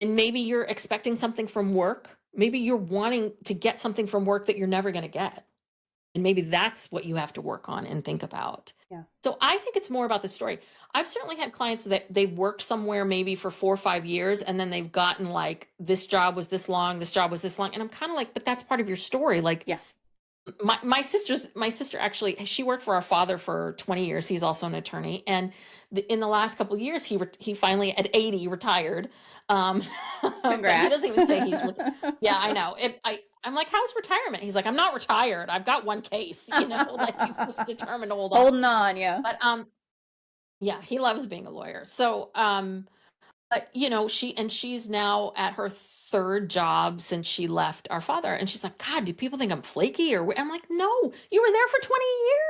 Speaker 2: maybe you're expecting something from work. Maybe you're wanting to get something from work that you're never going to get. And maybe that's what you have to work on and think about.
Speaker 1: Yeah.
Speaker 2: So I think it's more about the story. I've certainly had clients that they worked somewhere maybe for 4 or 5 years, and then they've gotten like, this job was this long, this job was this long. And I'm kind of like, but that's part of your story. Like,
Speaker 1: Yeah.
Speaker 2: my sister actually, she worked for our father for 20 years. He's also an attorney, and in the last couple of years he finally at 80 retired. But he
Speaker 1: Congrats.
Speaker 2: doesn't even say he's yeah, I know. I'm like, how's retirement? He's like, I'm not retired, I've got one case, like he's just determined to hold on.
Speaker 1: Holding on, yeah.
Speaker 2: But yeah, he loves being a lawyer. So but she's now at her third job since she left our father. And she's like, God, do people think I'm flaky? I'm like, no, you were there for 20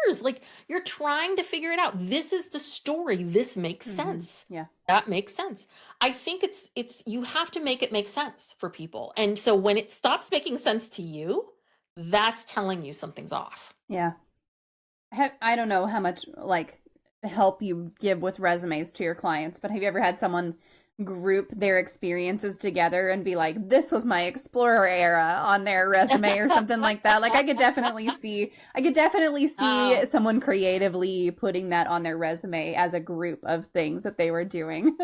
Speaker 2: years. Like, you're trying to figure it out. This is the story. This makes sense.
Speaker 1: Yeah.
Speaker 2: That makes sense. I think you have to make it make sense for people. And so when it stops making sense to you, that's telling you something's off.
Speaker 1: Yeah. I don't know how much like help you give with resumes to your clients, but have you ever had someone group their experiences together and be like, this was my explorer era on their resume or something like that? Like, I could definitely see someone creatively putting that on their resume as a group of things that they were doing.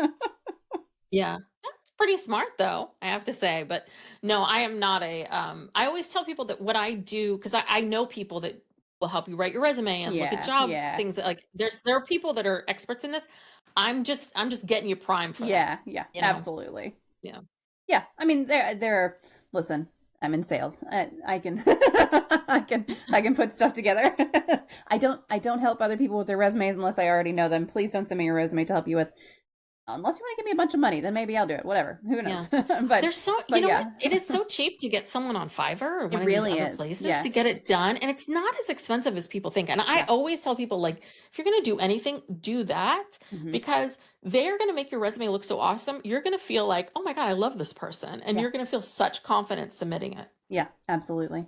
Speaker 2: Yeah. That's pretty smart though, I have to say. But no, I am not I always tell people that what I do, because I know people that will help you write your resume and look at job things that, like, there are people that are experts in this. I'm just getting you primed for that.
Speaker 1: Yeah, absolutely.
Speaker 2: Yeah.
Speaker 1: Yeah. I mean, listen, I'm in sales. I can I can put stuff together. I don't help other people with their resumes unless I already know them. Please don't send me your resume to help you with. Unless you want to give me a bunch of money, then maybe I'll do it. Whatever. Who knows?
Speaker 2: Yeah.
Speaker 1: but
Speaker 2: there's what? It is so cheap to get someone on Fiverr or one of these other places to get it done. And it's not as expensive as people think. And I always tell people, like, if you're going to do anything, do that, because they're going to make your resume look so awesome. You're going to feel like, oh my God, I love this person. And you're going to feel such confidence submitting it. Yeah,
Speaker 1: absolutely.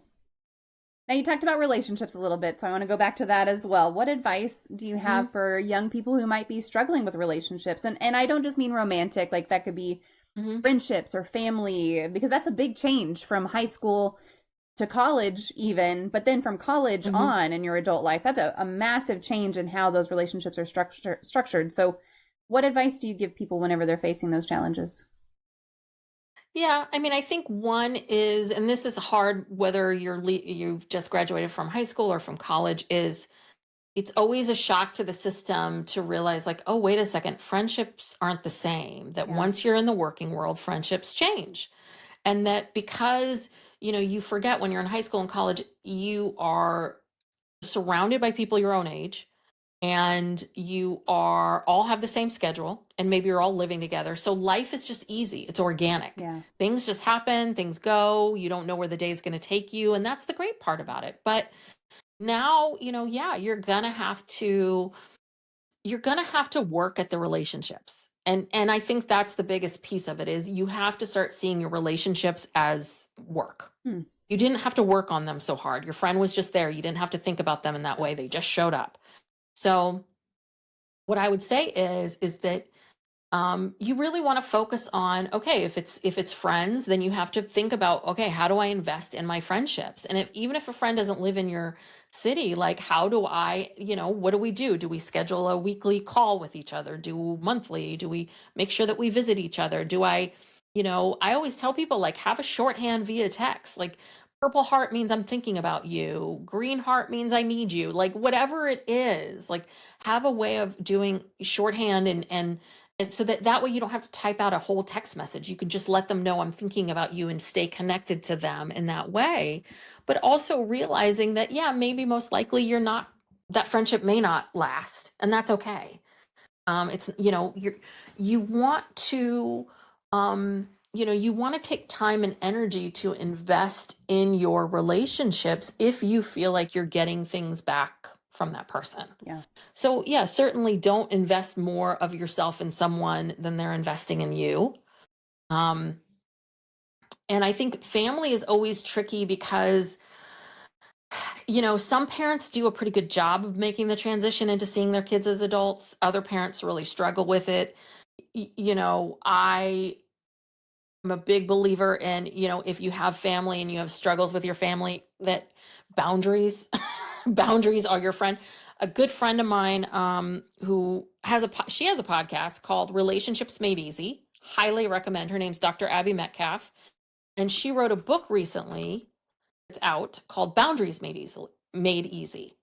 Speaker 1: Now, you talked about relationships a little bit, so I want to go back to that as well. What advice do you have for young people who might be struggling with relationships? And I don't just mean romantic, like that could be friendships or family, because that's a big change from high school to college even, but then from college on in your adult life. That's a massive change in how those relationships are structured. So what advice do you give people whenever they're facing those challenges?
Speaker 2: Yeah, I mean, I think one is, and this is hard whether you've just graduated from high school or from college, is it's always a shock to the system to realize, like, oh, wait a second, friendships aren't the same. That once you're in the working world, friendships change. And that because, you forget when you're in high school and college, you are surrounded by people your own age, and you all have the same schedule, and maybe you're all living together. So life is just easy. It's organic.
Speaker 1: Yeah.
Speaker 2: Things just happen, things go, you don't know where the day is going to take you. And that's the great part about it. But now, you're going to have to work at the relationships. And I think that's the biggest piece of it, is you have to start seeing your relationships as work. You didn't have to work on them so hard. Your friend was just there. You didn't have to think about them in that way. They just showed up. So what I would say is that you really want to focus on, okay, if it's friends, then you have to think about, okay, how do I invest in my friendships? And even if a friend doesn't live in your city, like, how do I, what do we do? Do we schedule a weekly call with each other? Do monthly? Do we make sure that we visit each other? Do I always tell people, like, have a shorthand via text, like, purple heart means I'm thinking about you. Green heart means I need you. Like, whatever it is, like, have a way of doing shorthand, and so that way you don't have to type out a whole text message. You can just let them know I'm thinking about you and stay connected to them in that way. But also realizing that, maybe most likely that friendship may not last, and that's okay. It's, you want to, you want to take time and energy to invest in your relationships if you feel like you're getting things back from that person.
Speaker 1: Yeah.
Speaker 2: So certainly don't invest more of yourself in someone than they're investing in you. And I think family is always tricky because, some parents do a pretty good job of making the transition into seeing their kids as adults. Other parents really struggle with it. I'm a big believer in, if you have family and you have struggles with your family, that boundaries. Boundaries are your friend. A good friend of mine who has she has a podcast called Relationships Made Easy. Highly recommend. Her name's Dr. Abby Metcalf. And she wrote a book recently, it's out, called Boundaries Made Easy.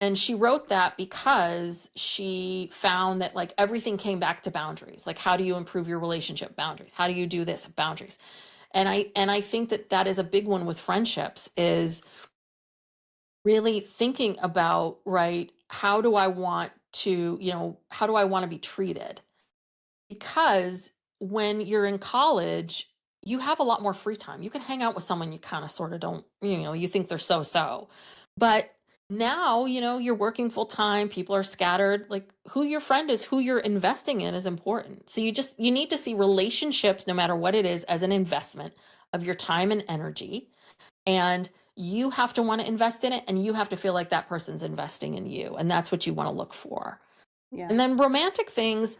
Speaker 2: And she wrote that because she found that like everything came back to boundaries. Like, how do you improve your relationship? Boundaries. How do you do this? Boundaries. And I think that is a big one with friendships, is really thinking about, right, how do I want to, how do I want to be treated? Because when you're in college, you have a lot more free time. You can hang out with someone you kind of sort of don't, you think they're so. But now, you're working full time, people are scattered. Like, who your friend is, who you're investing in is important. So you need to see relationships, no matter what it is, as an investment of your time and energy. And you have to want to invest in it, and you have to feel like that person's investing in you. And that's what you want to look for.
Speaker 1: Yeah.
Speaker 2: And then romantic things,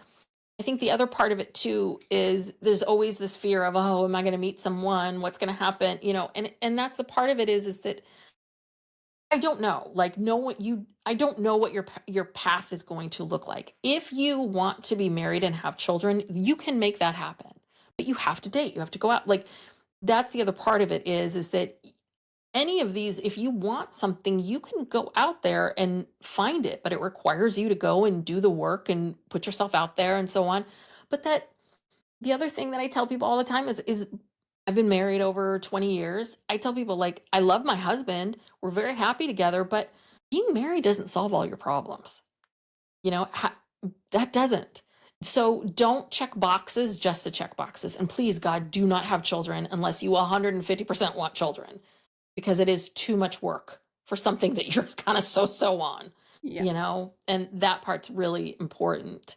Speaker 2: I think the other part of it too is there's always this fear of, oh, am I going to meet someone? What's going to happen? And that's the part of it is that I don't know, like, I don't know what your path is going to look like. If you want to be married and have children, you can make that happen, but you have to date, you have to go out. Like, that's the other part of it is that any of these, if you want something, you can go out there and find it, but it requires you to go and do the work and put yourself out there and so on. But the other thing that I tell people all the time is I've been married over 20 years. I tell people, like, I love my husband. We're very happy together, but being married doesn't solve all your problems. That doesn't. So don't check boxes just to check boxes. And please, God, do not have children unless you 150% want children, because it is too much work for something that you're kind of so on, and that part's really important.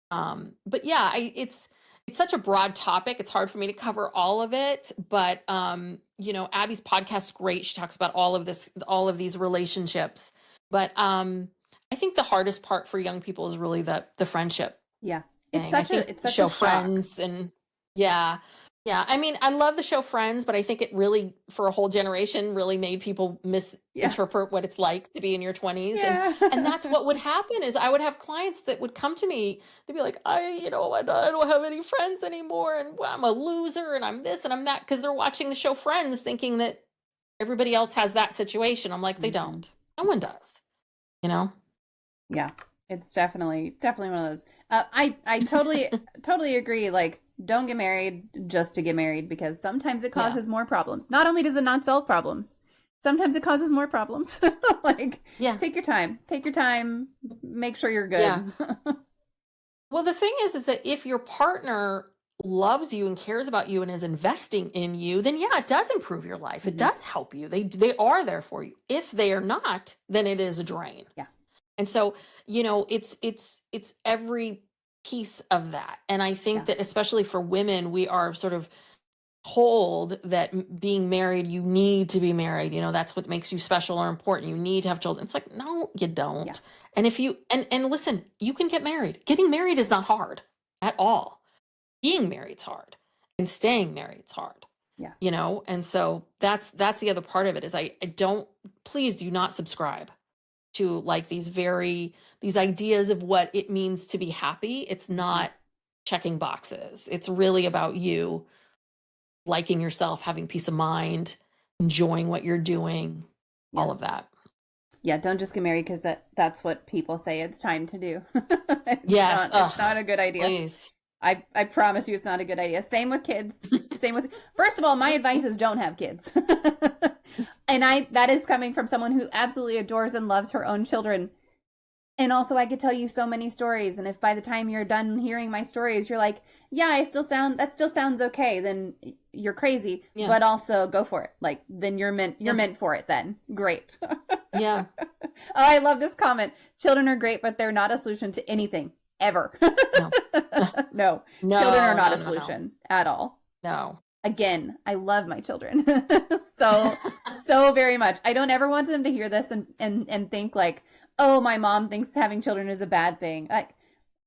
Speaker 2: But yeah, it's such a broad topic. It's hard for me to cover all of it, but Abby's podcast is great. She talks about all of these relationships. But I think the hardest part for young people is really the friendship.
Speaker 1: Yeah.
Speaker 2: It's such a show Friends, and yeah. I mean, I love the show Friends, but I think it really, for a whole generation, really made people misinterpret what it's like to be in your 20s.
Speaker 1: Yeah.
Speaker 2: And that's what would happen is I would have clients that would come to me. They'd be like, I don't have any friends anymore, and I'm a loser, and I'm this and I'm that, because they're watching the show Friends thinking that everybody else has that situation. I'm like, they don't. No one does.
Speaker 1: Yeah, it's definitely one of those. I totally agree. Like, don't get married just to get married, because sometimes it causes more problems. Not only does it not solve problems, sometimes it causes more problems. Like, take your time, make sure you're good.
Speaker 2: Yeah. Well, the thing is that if your partner loves you and cares about you and is investing in you, then it does improve your life. It does help you. They are there for you. If they are not, then it is a drain.
Speaker 1: Yeah.
Speaker 2: And so, it's every piece of that. And I think that especially for women, we are sort of told that being married, you need to be married. That's what makes you special or important. You need to have children. It's like, no, you don't. Yeah. And if you, and listen, you can get married. Getting married is not hard at all. Being married's hard, and staying married's hard.
Speaker 1: Yeah.
Speaker 2: And so that's the other part of it is please do not subscribe to like these ideas of what it means to be happy. It's not checking boxes. It's really about you liking yourself, having peace of mind, enjoying what you're doing, all of that.
Speaker 1: Yeah, don't just get married because that's what people say it's time to do.
Speaker 2: Yes.
Speaker 1: It's not a good idea.
Speaker 2: Please.
Speaker 1: I promise you it's not a good idea. Same with kids. First of all, my advice is don't have kids. And that is coming from someone who absolutely adores and loves her own children. And also, I could tell you so many stories. And if by the time you're done hearing my stories, you're like, yeah, that still sounds okay, then you're crazy. Yeah. But also go for it. Like, then you're meant for it then. Great.
Speaker 2: Yeah.
Speaker 1: Oh, I love this comment. Children are great, but they're not a solution to anything ever. No. Children are not a solution at all.
Speaker 2: No.
Speaker 1: Again, I love my children so very much. I don't ever want them to hear this and think like, oh, my mom thinks having children is a bad thing.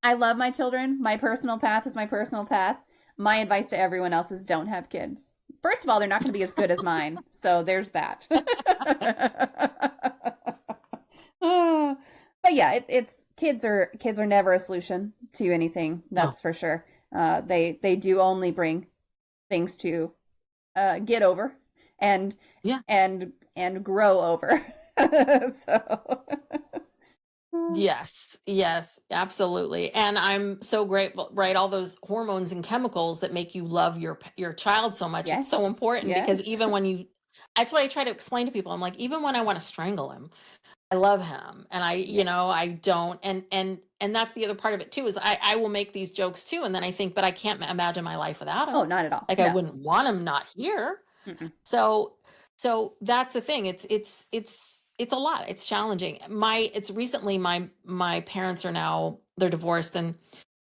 Speaker 1: I love my children. My personal path is my personal path. My advice to everyone else is don't have kids. first of all, they're not going to be as good as mine. So there's that. But yeah, it's kids are never a solution to anything. That's for sure. They do only bring things to get over and
Speaker 2: Yeah.
Speaker 1: and grow over. So
Speaker 2: Yes, absolutely. And I'm so grateful, right? All those hormones and chemicals that make you love your child so much. It's so
Speaker 1: yes,
Speaker 2: important because
Speaker 1: yes,
Speaker 2: even when that's what I try to explain to people. I'm like, even when I want to strangle him, I love him. And
Speaker 1: yeah.
Speaker 2: I don't. And that's the other part of it too, is I will make these jokes too. And then I think, but I can't imagine my life without him.
Speaker 1: Oh, not at all.
Speaker 2: Like I
Speaker 1: No.
Speaker 2: wouldn't want him not here.
Speaker 1: Mm-mm.
Speaker 2: So that's the thing. It's a lot. It's challenging. It's recently my parents are now, they're divorced and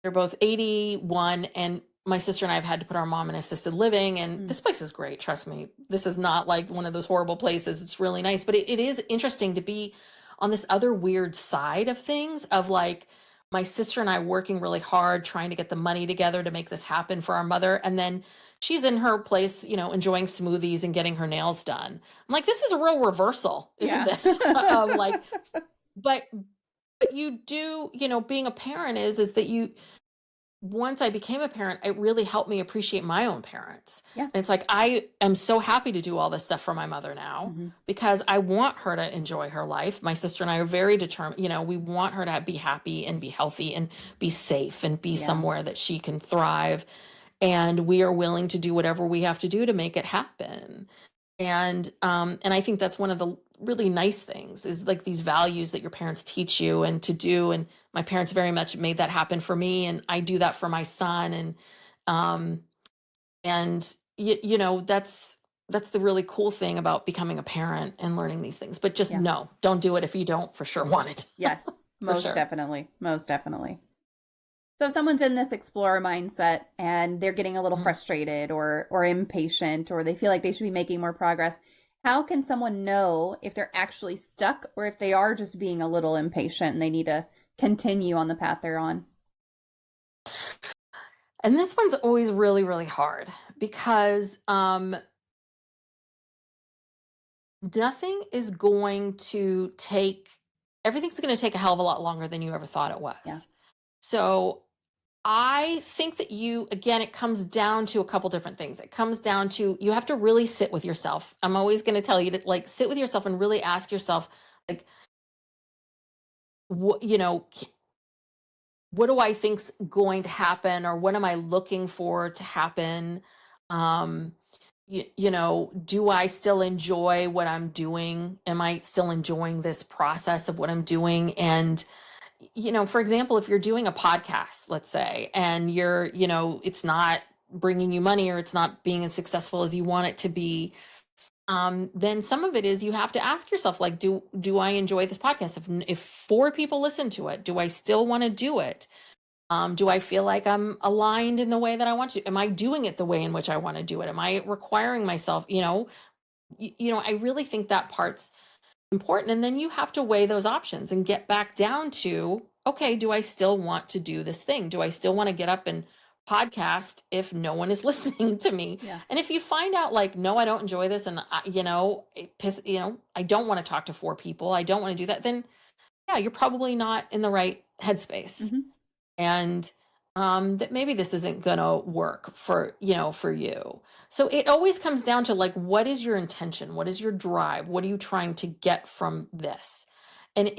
Speaker 2: they're both 81, and my sister and I have had to put our mom in assisted living, and this place is great. Trust me. This is not like one of those horrible places. It's really nice, but it is interesting to be on this other weird side of things, of like my sister and I working really hard trying to get the money together to make this happen for our mother, and then she's in her place, enjoying smoothies and getting her nails done. I'm like, this is a real reversal, isn't this? Of like, but you do, being a parent is that once I became a parent, it really helped me appreciate my own parents.
Speaker 1: Yeah.
Speaker 2: And it's like, I am so happy to do all this stuff for my mother now because I want her to enjoy her life. My sister and I are very determined, we want her to be happy and be healthy and be safe and be somewhere that she can thrive. And we are willing to do whatever we have to do to make it happen. And I think that's one of the really nice things, is like these values that your parents teach you and to do. And my parents very much made that happen for me, and I do that for my son. And that's the really cool thing about becoming a parent and learning these things. But just no, don't do it if you don't for sure want it.
Speaker 1: Yes, most definitely. Most definitely. So if someone's in this explorer mindset and they're getting a little frustrated or impatient, or they feel like they should be making more progress, how can someone know if they're actually stuck or if they are just being a little impatient and they need to continue on the path they're on?
Speaker 2: And this one's always really, really hard because nothing is going to everything's going to take a hell of a lot longer than you ever thought it was.
Speaker 1: Yeah.
Speaker 2: So I think that again, it comes down to a couple different things. It comes down to, you have to really sit with yourself. I'm always going to tell you to like sit with yourself and really ask yourself, like, what do I think's going to happen, or what am I looking for to happen? Do I still enjoy what I'm doing? Am I still enjoying this process of what I'm doing? And for example, if you're doing a podcast, let's say, and it's not bringing you money, or it's not being as successful as you want it to be, then some of it is you have to ask yourself, like, do I enjoy this podcast? If 4 people listen to it, do I still want to do it? Do I feel like I'm aligned in the way that I want to? Am I doing it the way in which I want to do it? Am I requiring myself? I really think that part's important. And then you have to weigh those options and get back down to, okay, do I still want to do this thing? Do I still want to get up and podcast if no one is listening to me?
Speaker 1: Yeah.
Speaker 2: And if you find out like, no, I don't enjoy this, and I don't want to talk to 4 people, I don't want to do that, then yeah, you're probably not in the right headspace. And that maybe this isn't gonna work for you. So it always comes down to like, what is your intention? What is your drive? What are you trying to get from this? And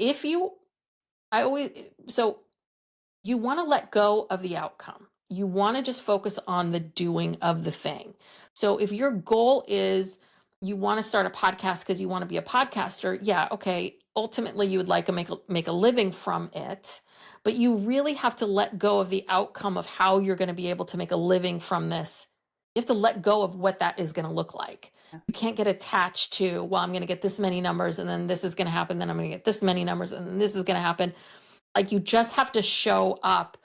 Speaker 2: so you want to let go of the outcome. You want to just focus on the doing of the thing. So if your goal is you want to start a podcast because you want to be a podcaster, yeah, okay. Ultimately, you would like to make a living from it, but you really have to let go of the outcome of how you're going to be able to make a living from this. You have to let go of what that is going to look like. You can't get attached to, well, I'm going to get this many numbers and then this is going to happen. Then I'm going to get this many numbers and then this is going to happen. Like, you just have to show up,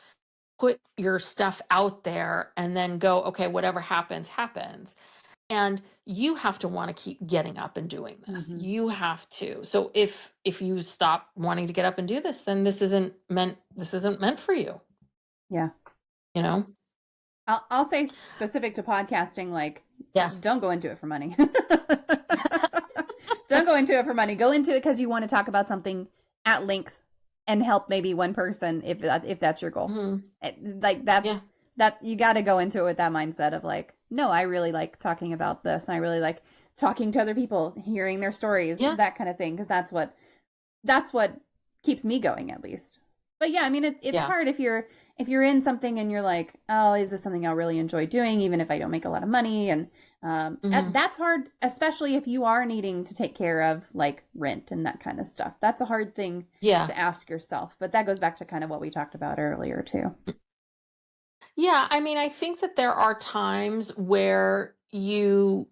Speaker 2: put your stuff out there, and then go, okay, whatever happens, happens. And you have to want to keep getting up and doing this. You have to. So if you stop wanting to get up and do this, then this isn't meant for you.
Speaker 1: Yeah.
Speaker 2: I'll
Speaker 1: say specific to podcasting, like,
Speaker 2: Yeah.
Speaker 1: don't go into it for money. Don't go into it for money. Go into it because you want to talk about something at length and help maybe one person if that's your goal.
Speaker 2: Mm-hmm.
Speaker 1: Like that you got to go into it with that mindset of like, no, I really like talking about this, and I really like talking to other people, hearing their stories, that kind of thing, because that's what keeps me going, at least. But yeah, I mean, it's hard if you're in something and you're like, oh, is this something I'll really enjoy doing, even if I don't make a lot of money? And that's hard, especially if you are needing to take care of like rent and that kind of stuff. That's a hard thing to ask yourself. But that goes back to kind of what we talked about earlier too.
Speaker 2: Yeah, I mean, I think that there are times where you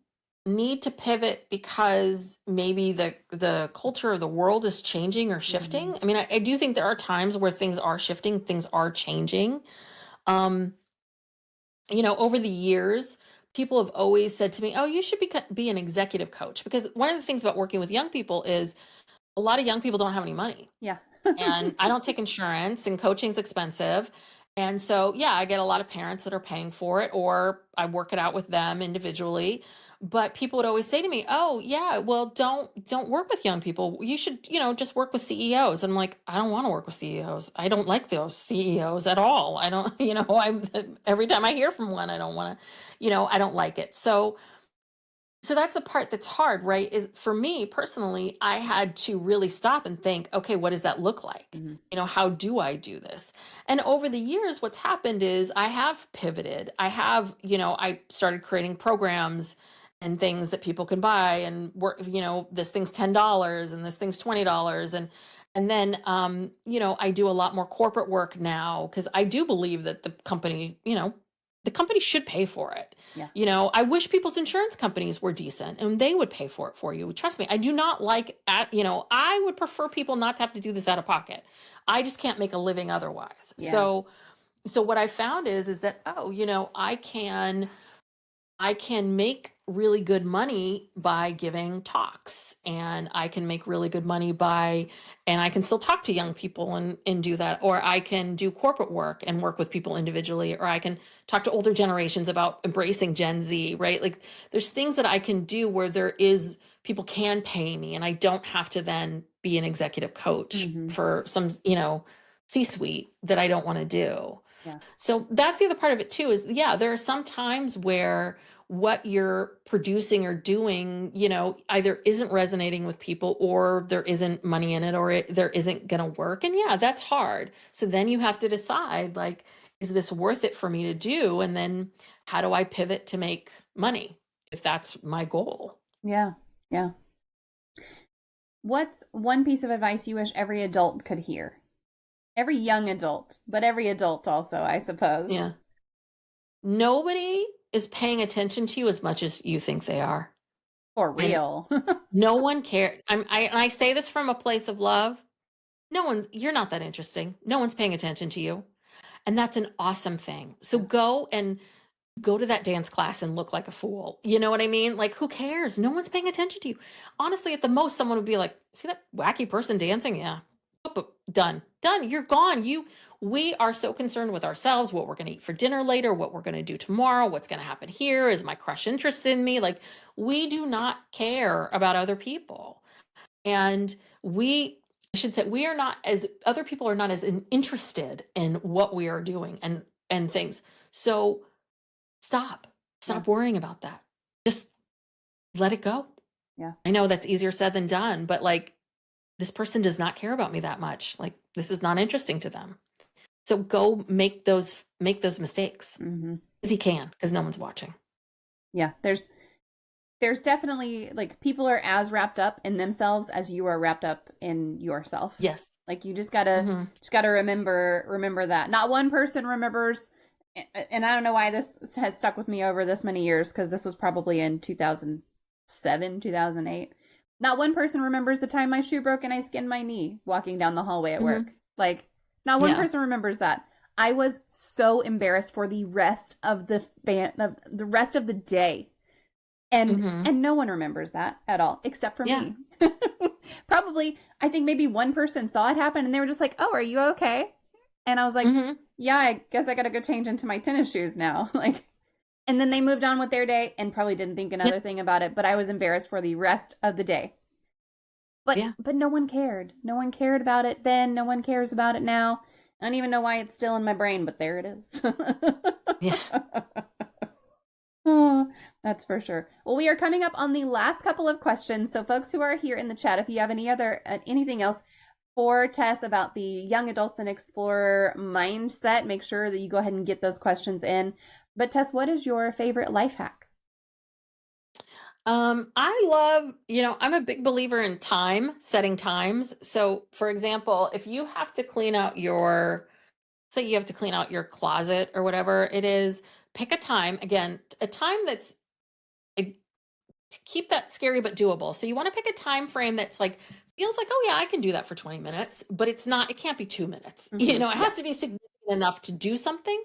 Speaker 2: need to pivot because maybe the culture of the world is changing or shifting. I mean, I do think there are times where things are shifting, things are changing. Um, Over the years, people have always said to me, "Oh, you should be an executive coach," because one of the things about working with young people is a lot of young people don't have any money.
Speaker 1: Yeah.
Speaker 2: And I don't take insurance, and coaching's expensive. And so, yeah, I get a lot of parents that are paying for it, or I work it out with them individually. But people would always say to me, "Oh, yeah, well, don't work with young people. You should, just work with CEOs." And I'm like, I don't want to work with CEOs. I don't like those CEOs at all. I don't, I'm every time I hear from one, I don't want to, I don't like it. So that's the part that's hard, right? Is for me personally, I had to really stop and think, okay, what does that look like? How do I do this? And over the years, what's happened is I have pivoted. I started creating programs and things that people can buy and work, this thing's $10 and this thing's $20. And then, I do a lot more corporate work now because I do believe that the company should pay for it.
Speaker 1: Yeah.
Speaker 2: I wish people's insurance companies were decent and they would pay for it for you. Trust me, I do not I would prefer people not to have to do this out of pocket. I just can't make a living otherwise.
Speaker 1: Yeah.
Speaker 2: So what I found is that, I can make really good money by giving talks, and I can make really good money and I can still talk to young people and do that, or I can do corporate work and work with people individually, or I can talk to older generations about embracing Gen Z, right? Like there's things that I can do where people can pay me and I don't have to then be an executive coach for some, C-suite that I don't want to do.
Speaker 1: Yeah.
Speaker 2: So that's the other part of it too, is there are some times where what you're producing or doing, either isn't resonating with people, or there isn't money in it, or there isn't going to work. And that's hard. So then you have to decide, like, is this worth it for me to do? And then how do I pivot to make money if that's my goal?
Speaker 1: Yeah. Yeah. What's one piece of advice you wish every adult could hear? Every young adult, but every adult also, I suppose.
Speaker 2: Yeah. Nobody is paying attention to you as much as you think they are.
Speaker 1: For real.
Speaker 2: No one cares. I say this from a place of love. You're not that interesting. No one's paying attention to you. And that's an awesome thing. So go to that dance class and look like a fool. You know what I mean? Like, who cares? No one's paying attention to you. Honestly, at the most, someone would be like, see that wacky person dancing? Yeah. Done. You're gone. We are so concerned with ourselves, what we're going to eat for dinner later, what we're going to do tomorrow, what's going to happen here. Is my crush interested in me? Like, we do not care about other people. And I should say, other people are not as interested in what we are doing and things. So stop worrying about that. Just let it go.
Speaker 1: Yeah.
Speaker 2: I know that's easier said than done, but like, this person does not care about me that much. Like, this is not interesting to them. So go make those mistakes because you can, because no one's watching.
Speaker 1: Yeah. There's definitely, like, people are as wrapped up in themselves as you are wrapped up in yourself.
Speaker 2: Yes.
Speaker 1: Like, you just gotta remember that. Not one person remembers, and I don't know why this has stuck with me over this many years, because this was probably in 2007, 2008. Not one person remembers the time my shoe broke and I skinned my knee walking down the hallway at work. Like, not one person remembers that. I was so embarrassed for the rest of the day. And no one remembers that at all, except for me. Probably, I think maybe one person saw it happen and they were just like, "Oh, are you okay?" And I was like, "Yeah, I guess I gotta go change into my tennis shoes now." Like, And then they moved on with their day and probably didn't think
Speaker 2: Yeah.
Speaker 1: another thing about it, but I was embarrassed for the rest of the day.
Speaker 2: Yeah.
Speaker 1: But no one cared. No one cared about it then. No one cares about it now. I don't even know why it's still in my brain, but there it is.
Speaker 2: Yeah.
Speaker 1: Oh, that's for sure. Well, we are coming up on the last couple of questions. So, folks who are here in the chat, if you have anything else for Tess about the young adults and explorer mindset, make sure that you go ahead and get those questions in. But Tess, what is your favorite life hack?
Speaker 2: I love, I'm a big believer in setting times. So, for example, if you have to clean out say you have to clean out your closet or whatever it is, pick a time, again, a time that's to keep that scary but doable. So you want to pick a time frame that's like feels like, oh yeah, I can do that for 20 minutes, but it can't be 2 minutes.
Speaker 1: Mm-hmm.
Speaker 2: It has to be significant enough to do something.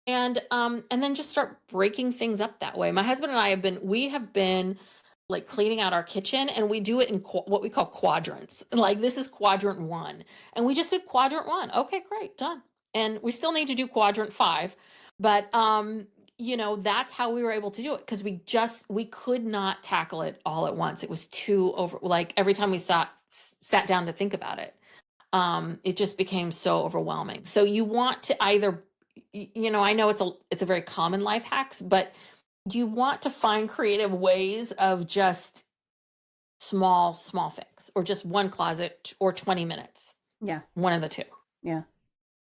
Speaker 2: And then just start breaking things up that way. My husband and I have been like cleaning out our kitchen, and we do it in what we call quadrants. Like, this is quadrant 1, and we just did quadrant 1. Okay, great, done. And we still need to do quadrant 5, but that's how we were able to do it, because we could not tackle it all at once. It was too over, like every time we sat down to think about it, it just became so overwhelming. So you want to either, I know it's a very common life hacks, but you want to find creative ways of just small things, or just one closet, or 20 minutes.
Speaker 1: Yeah.
Speaker 2: One of the two.
Speaker 1: Yeah.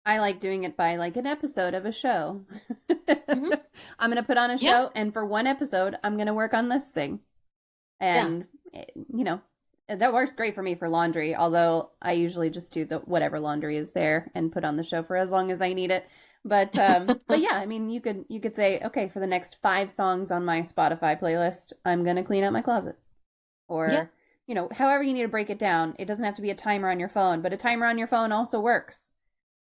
Speaker 1: I like doing it by like an episode of a show. Mm-hmm. I'm going to put on a show, and for one episode, I'm going to work on this thing. And, that works great for me for laundry, although I usually just do whatever laundry is there and put on the show for as long as I need it. But yeah, I mean, you could say, okay, for the next 5 songs on my Spotify playlist, I'm going to clean out my closet. Or, however you need to break it down. It doesn't have to be a timer on your phone, but a timer on your phone also works.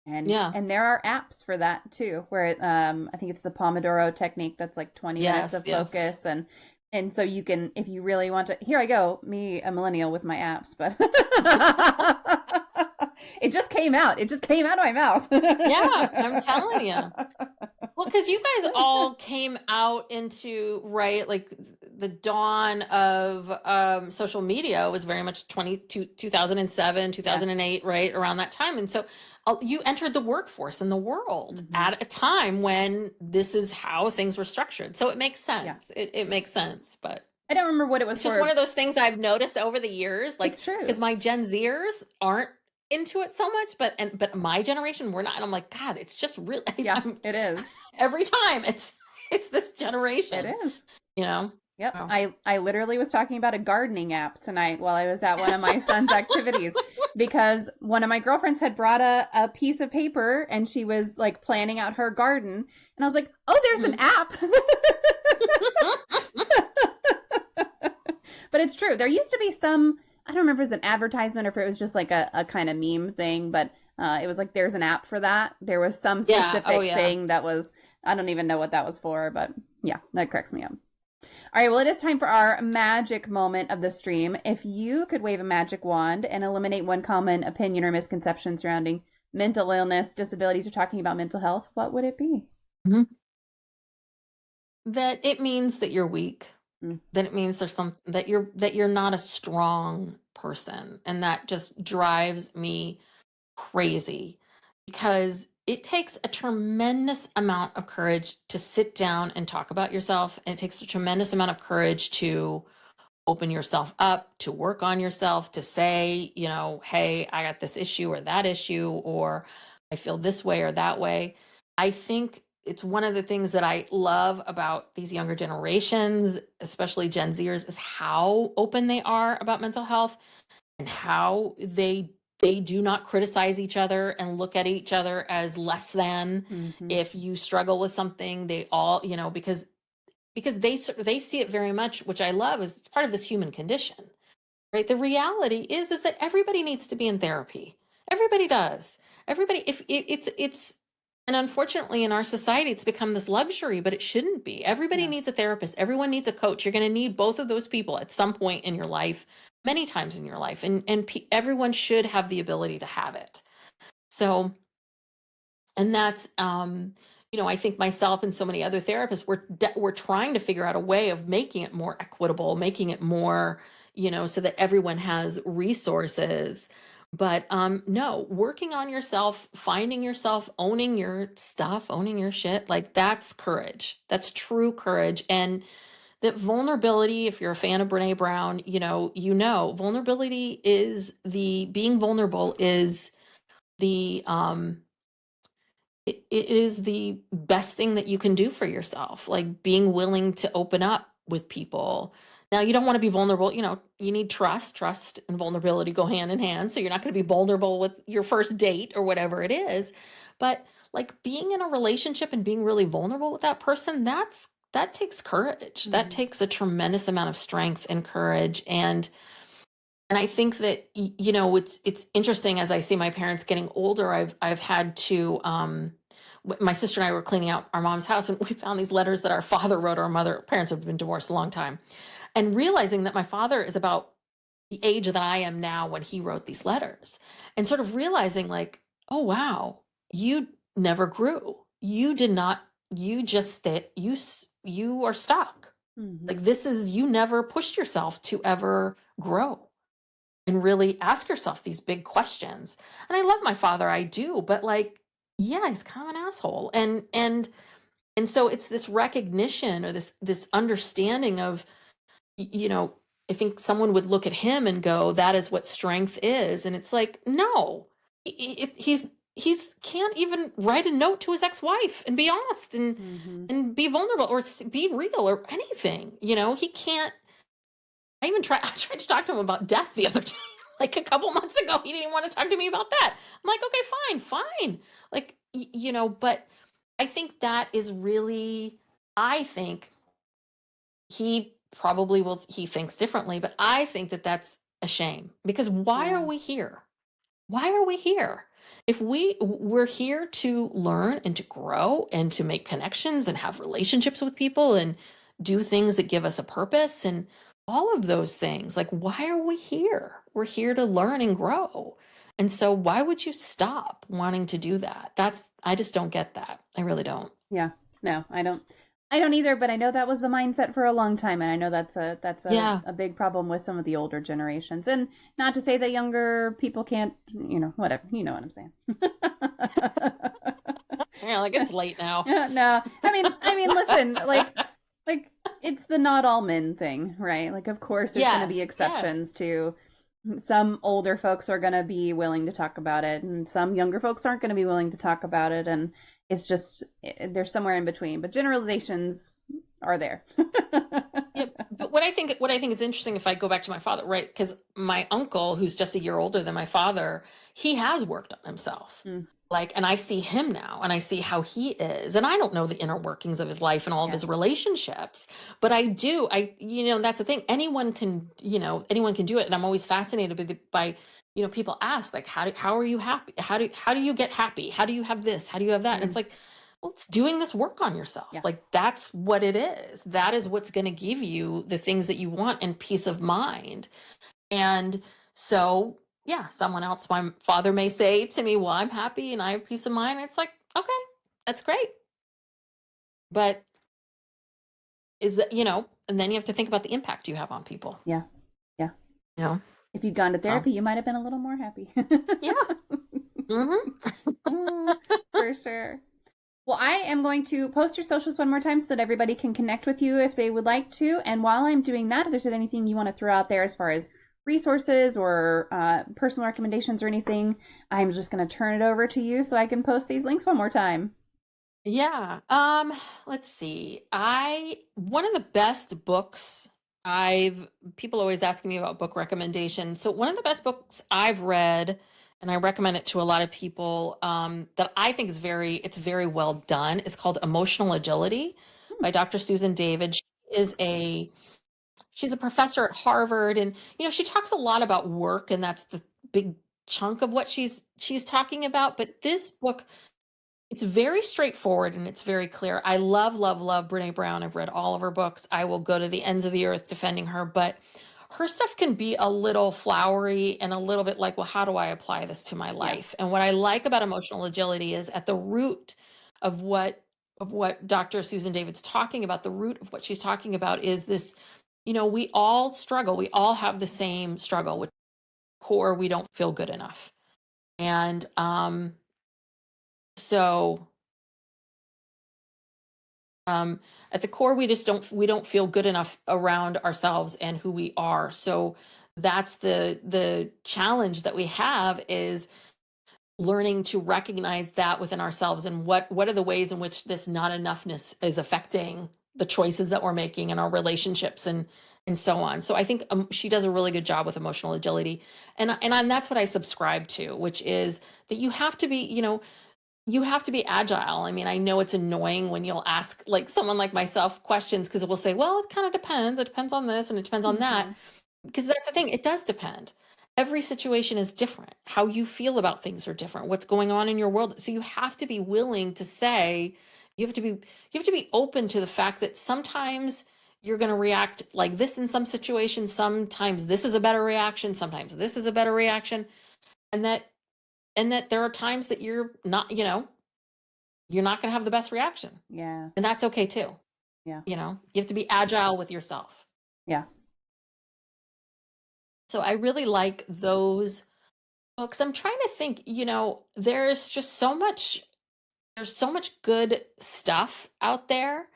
Speaker 1: And there are apps for that too, where I think it's the Pomodoro technique. That's like 20 minutes of focus. And so you can, if you really want to, here I go, me, a millennial with my apps, but it just came out. It just came out of my mouth.
Speaker 2: Yeah, I'm telling you. Well, because you guys all came out into, right, like the dawn of social media was very much 2007, 2008, right, around that time. And so you entered the workforce in the world at a time when this is how things were structured. So it makes sense. Yeah. It makes sense, but
Speaker 1: I don't remember what it was
Speaker 2: it's just one of those things I've noticed over the years. Like,
Speaker 1: it's true.
Speaker 2: Because my Gen Zers aren't into it so much, but my generation, we're not. And I'm like, God, it's just really,
Speaker 1: it is.
Speaker 2: Every time it's this generation.
Speaker 1: It is. Yep.
Speaker 2: Oh.
Speaker 1: I literally was talking about a gardening app tonight while I was at one of my son's activities, because one of my girlfriends had brought a piece of paper and she was like planning out her garden. And I was like, oh, there's an app. But it's true. There used to be some, I don't remember if it was an advertisement or if it was just like a kind of meme thing, but it was like, there's an app for that. There was some specific thing that was, I don't even know what that was for, but yeah, that cracks me up. All right, well, it is time for our magic moment of the stream. If you could wave a magic wand and eliminate one common opinion or misconception surrounding mental illness, disabilities, or talking about mental health, what would it be?
Speaker 2: Mm-hmm. That it means that you're weak. That it means there's that you're not a strong person, and that just drives me crazy, because it takes a tremendous amount of courage to sit down and talk about yourself. And it takes a tremendous amount of courage to open yourself up, to work on yourself, to say, hey, I got this issue or that issue, or I feel this way or that way. I think it's one of the things that I love about these younger generations, especially Gen Zers, is how open they are about mental health, and how they do not criticize each other and look at each other as less than. If you struggle with something, they all, because they see it very much, which I love, as part of this human condition, right? The reality is that everybody needs to be in therapy. Everybody does. Everybody, if it's, and unfortunately in our society, it's become this luxury, but it shouldn't be. Everybody needs a therapist. Everyone needs a coach. You're going to need both of those people at some point in your life, many times in your life, and everyone should have the ability to have it. So, and that's, I think myself and so many other therapists, we're trying to figure out a way of making it more equitable, making it more, so that everyone has resources. But no, working on yourself, finding yourself, owning your stuff, owning your shit, like that's courage. That's true courage. And that vulnerability, if you're a fan of Brene Brown, vulnerability is being vulnerable is the it is the best thing that you can do for yourself, like being willing to open up with people. Now, you don't want to be vulnerable, you need trust. Trust and vulnerability go hand in hand. So you're not going to be vulnerable with your first date or whatever it is. But like being in a relationship and being really vulnerable with that person, that takes courage. That
Speaker 1: Mhm.
Speaker 2: takes a tremendous amount of strength and courage. And I think that it's interesting as I see my parents getting older. I've had to my sister and I were cleaning out our mom's house, and we found these letters that our father wrote. Our parents have been divorced a long time, and realizing that my father is about the age that I am now when he wrote these letters, and sort of realizing like, oh wow, you never grew. You did not. You just stayed. You are stuck.
Speaker 1: Mhm.
Speaker 2: Like this is you never pushed yourself to ever grow and really ask yourself these big questions. And I love my father, I do, but like, yeah, he's kind of an asshole. And so it's this recognition or this understanding of, I think someone would look at him and go, that is what strength is. And it's like, no, he's can't even write a note to his ex-wife and be honest
Speaker 1: Mhm.
Speaker 2: and be vulnerable or be real or anything. He can't. I tried to talk to him about death the other day. Like a couple months ago, he didn't want to talk to me about that. I'm like, okay, fine, fine. Like, but I think that is really, I think he probably will, he thinks differently, but I think that that's a shame because why are
Speaker 1: Yeah.
Speaker 2: we here? Why are we here? If we're here to learn and to grow and to make connections and have relationships with people and do things that give us a purpose and all of those things, like why are we here? We're here to learn and grow. And so why would you stop wanting to do that? I just don't get that. I really don't.
Speaker 1: Yeah. No, I don't either, but I know that was the mindset for a long time, and I know that's
Speaker 2: Yeah.
Speaker 1: a big problem with some of the older generations. And not to say that younger people can't, whatever. You know what I'm saying.
Speaker 2: Yeah, like it's late now.
Speaker 1: No. I mean, listen, like it's the not all men thing, right? Like of course there's going to be
Speaker 2: Yes, yes.
Speaker 1: exceptions to some older folks are going to be willing to talk about it and some younger folks aren't going to be willing to talk about it, and it's just there's somewhere in between, but generalizations are there.
Speaker 2: Yeah, but what I think is interesting if I go back to my father, right? Because my uncle, who's just a year older than my father, he has worked on himself.
Speaker 1: Mm,
Speaker 2: Like, and I see him now and I see how he is. And I don't know the inner workings of his life and all of
Speaker 1: yeah.
Speaker 2: his relationships, but I do. That's the thing. Anyone can do it. And I'm always fascinated by people ask, like, how are you happy? How do you get happy? How do you have this? How do you have that? And it's
Speaker 1: Mm,
Speaker 2: like, well, it's doing this work on yourself.
Speaker 1: yeah.
Speaker 2: Like that's what it is. That is what's going to give you the things that you want and peace of mind. And so, yeah, someone else, my father may say to me, well, I'm happy and I have peace of mind. And it's like, okay, that's great. But is that, and then you have to think about the impact you have on people,
Speaker 1: Yeah. Yeah.
Speaker 2: you know?
Speaker 1: If you'd gone to
Speaker 2: So,
Speaker 1: therapy, you might have been a little more happy.
Speaker 2: yeah. Hmm.
Speaker 1: For sure. Well, I am going to post your socials one more time so that everybody can connect with you if they would like to. And while I'm doing that, if there's anything you want to throw out there as far as resources or personal recommendations or anything, I'm just going to turn it over to you so I can post these links one more time.
Speaker 2: Yeah. Let's see. One of the best books people always asking me about book recommendations. So one of the best books I've read, and I recommend it to a lot of people, that I think it's very well done, is called Emotional Agility
Speaker 1: Hmm.
Speaker 2: by Dr. Susan David. She's a professor at Harvard, and she talks a lot about work, and that's the big chunk of what she's talking about. But this book, it's very straightforward and it's very clear. I love, love, love Brene Brown. I've read all of her books. I will go to the ends of the earth defending her, but her stuff can be a little flowery and a little bit like, well, how do I apply this to my
Speaker 1: Yeah.
Speaker 2: life? And what I like about emotional agility is at the root of what of what Dr. Susan David's talking about, the root of what she's talking about is this, we all struggle. We all have the same struggle with core. We don't feel good enough. And so at the core, we don't feel good enough around ourselves and who we are. So that's the challenge that we have, is learning to recognize that within ourselves, and what are the ways in which this not enoughness is affecting the choices that we're making in our relationships and so on. So I think she does a really good job with emotional agility, and that's what I subscribe to, which is that you have to be, you have to be agile. I mean, I know it's annoying when you'll ask like someone like myself questions, because it will say, well, it kind of depends. It depends on this and it depends on that. Because that's the thing, it does depend. Every situation is different. How you feel about things are different. What's going on in your world. So you have to be willing to say, you have to be open to the fact that sometimes you're going to react like this in some situations. Sometimes this is a better reaction. Sometimes this is a better reaction. And that there are times that you're not, you're not going to have the best reaction.
Speaker 1: Yeah.
Speaker 2: And that's okay too.
Speaker 1: Yeah.
Speaker 2: You have to be agile with yourself.
Speaker 1: Yeah.
Speaker 2: So I really like those books. I'm trying to think, there's so much good stuff out there.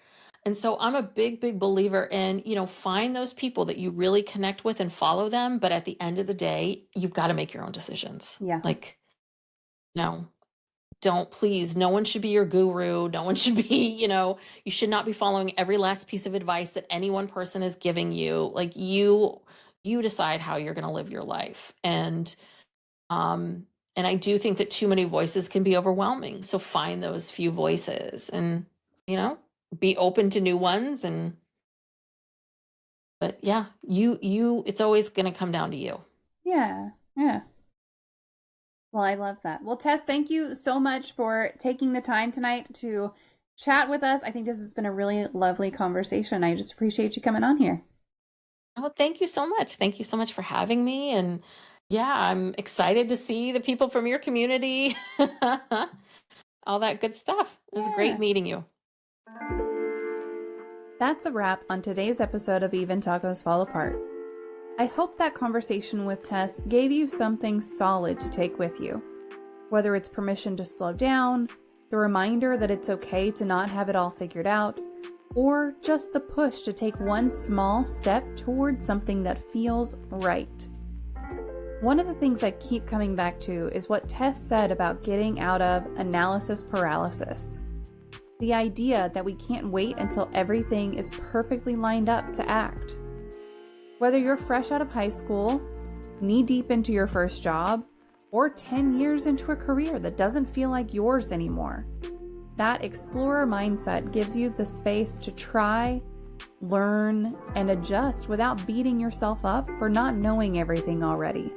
Speaker 2: And so I'm a big, big believer in, find those people that you really connect with and follow them. But at the end of the day, you've got to make your own decisions.
Speaker 1: Yeah.
Speaker 2: Like, no, please, no one should be your guru. No one should be, you should not be following every last piece of advice that any one person is giving you. Like you decide how you're going to live your life. And I do think that too many voices can be overwhelming. So find those few voices and, be open to new ones. But yeah, it's always going to come down to you.
Speaker 1: Yeah. Yeah. Well, I love that. Well, Tess, thank you so much for taking the time tonight to chat with us. I think this has been a really lovely conversation. I just appreciate you coming on here.
Speaker 2: Oh, thank you so much. Thank you so much for having me. And yeah, I'm excited to see the people from your community, all that good stuff. It was great meeting you.
Speaker 1: That's a wrap on today's episode of Even Tacos Fall Apart. I hope that conversation with Tess gave you something solid to take with you. Whether it's permission to slow down, the reminder that it's okay to not have it all figured out, or just the push to take one small step towards something that feels right. One of the things I keep coming back to is what Tess said about getting out of analysis paralysis. The idea that we can't wait until everything is perfectly lined up to act. Whether you're fresh out of high school, knee-deep into your first job, or 10 years into a career that doesn't feel like yours anymore, that explorer mindset gives you the space to try, learn, and adjust without beating yourself up for not knowing everything already.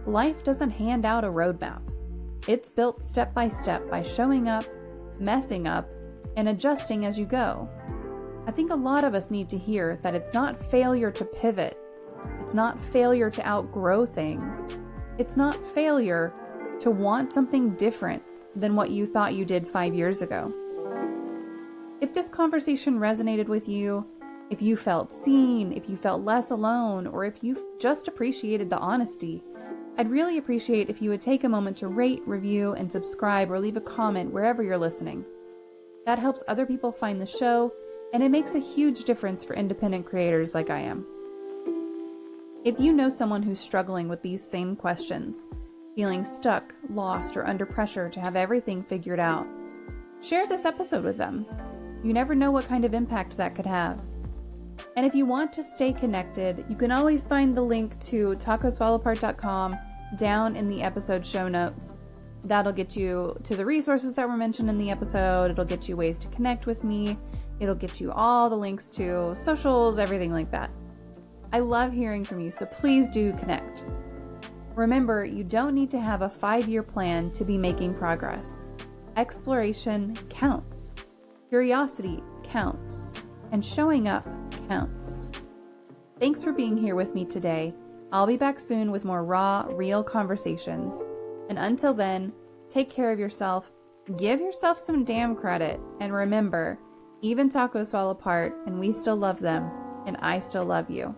Speaker 1: Life doesn't hand out a roadmap. It's built step by step by showing up, messing up, and adjusting as you go. I think a lot of us need to hear that it's not failure to pivot. It's not failure to outgrow things. It's not failure to want something different than what you thought you did 5 years ago. If this conversation resonated with you, if you felt seen, if you felt less alone, or if you just appreciated the honesty, I'd really appreciate if you would take a moment to rate, review, and subscribe or leave a comment wherever you're listening. That helps other people find the show, and it makes a huge difference for independent creators like I am. If you know someone who's struggling with these same questions, feeling stuck, lost, or under pressure to have everything figured out, share this episode with them. You never know what kind of impact that could have. And if you want to stay connected, you can always find the link to tacosfallapart.com down in the episode show notes. That'll get you to the resources that were mentioned in the episode. It'll get you ways to connect with me. It'll get you all the links to socials, everything like that. I love hearing from you, so please do connect. Remember, you don't need to have a 5-year plan to be making progress. Exploration counts. Curiosity counts. And showing up counts. Thanks for being here with me today. I'll be back soon with more raw, real conversations. And until then, take care of yourself Give yourself some damn credit, and remember, even tacos fall apart, and we still love them, and I still love you.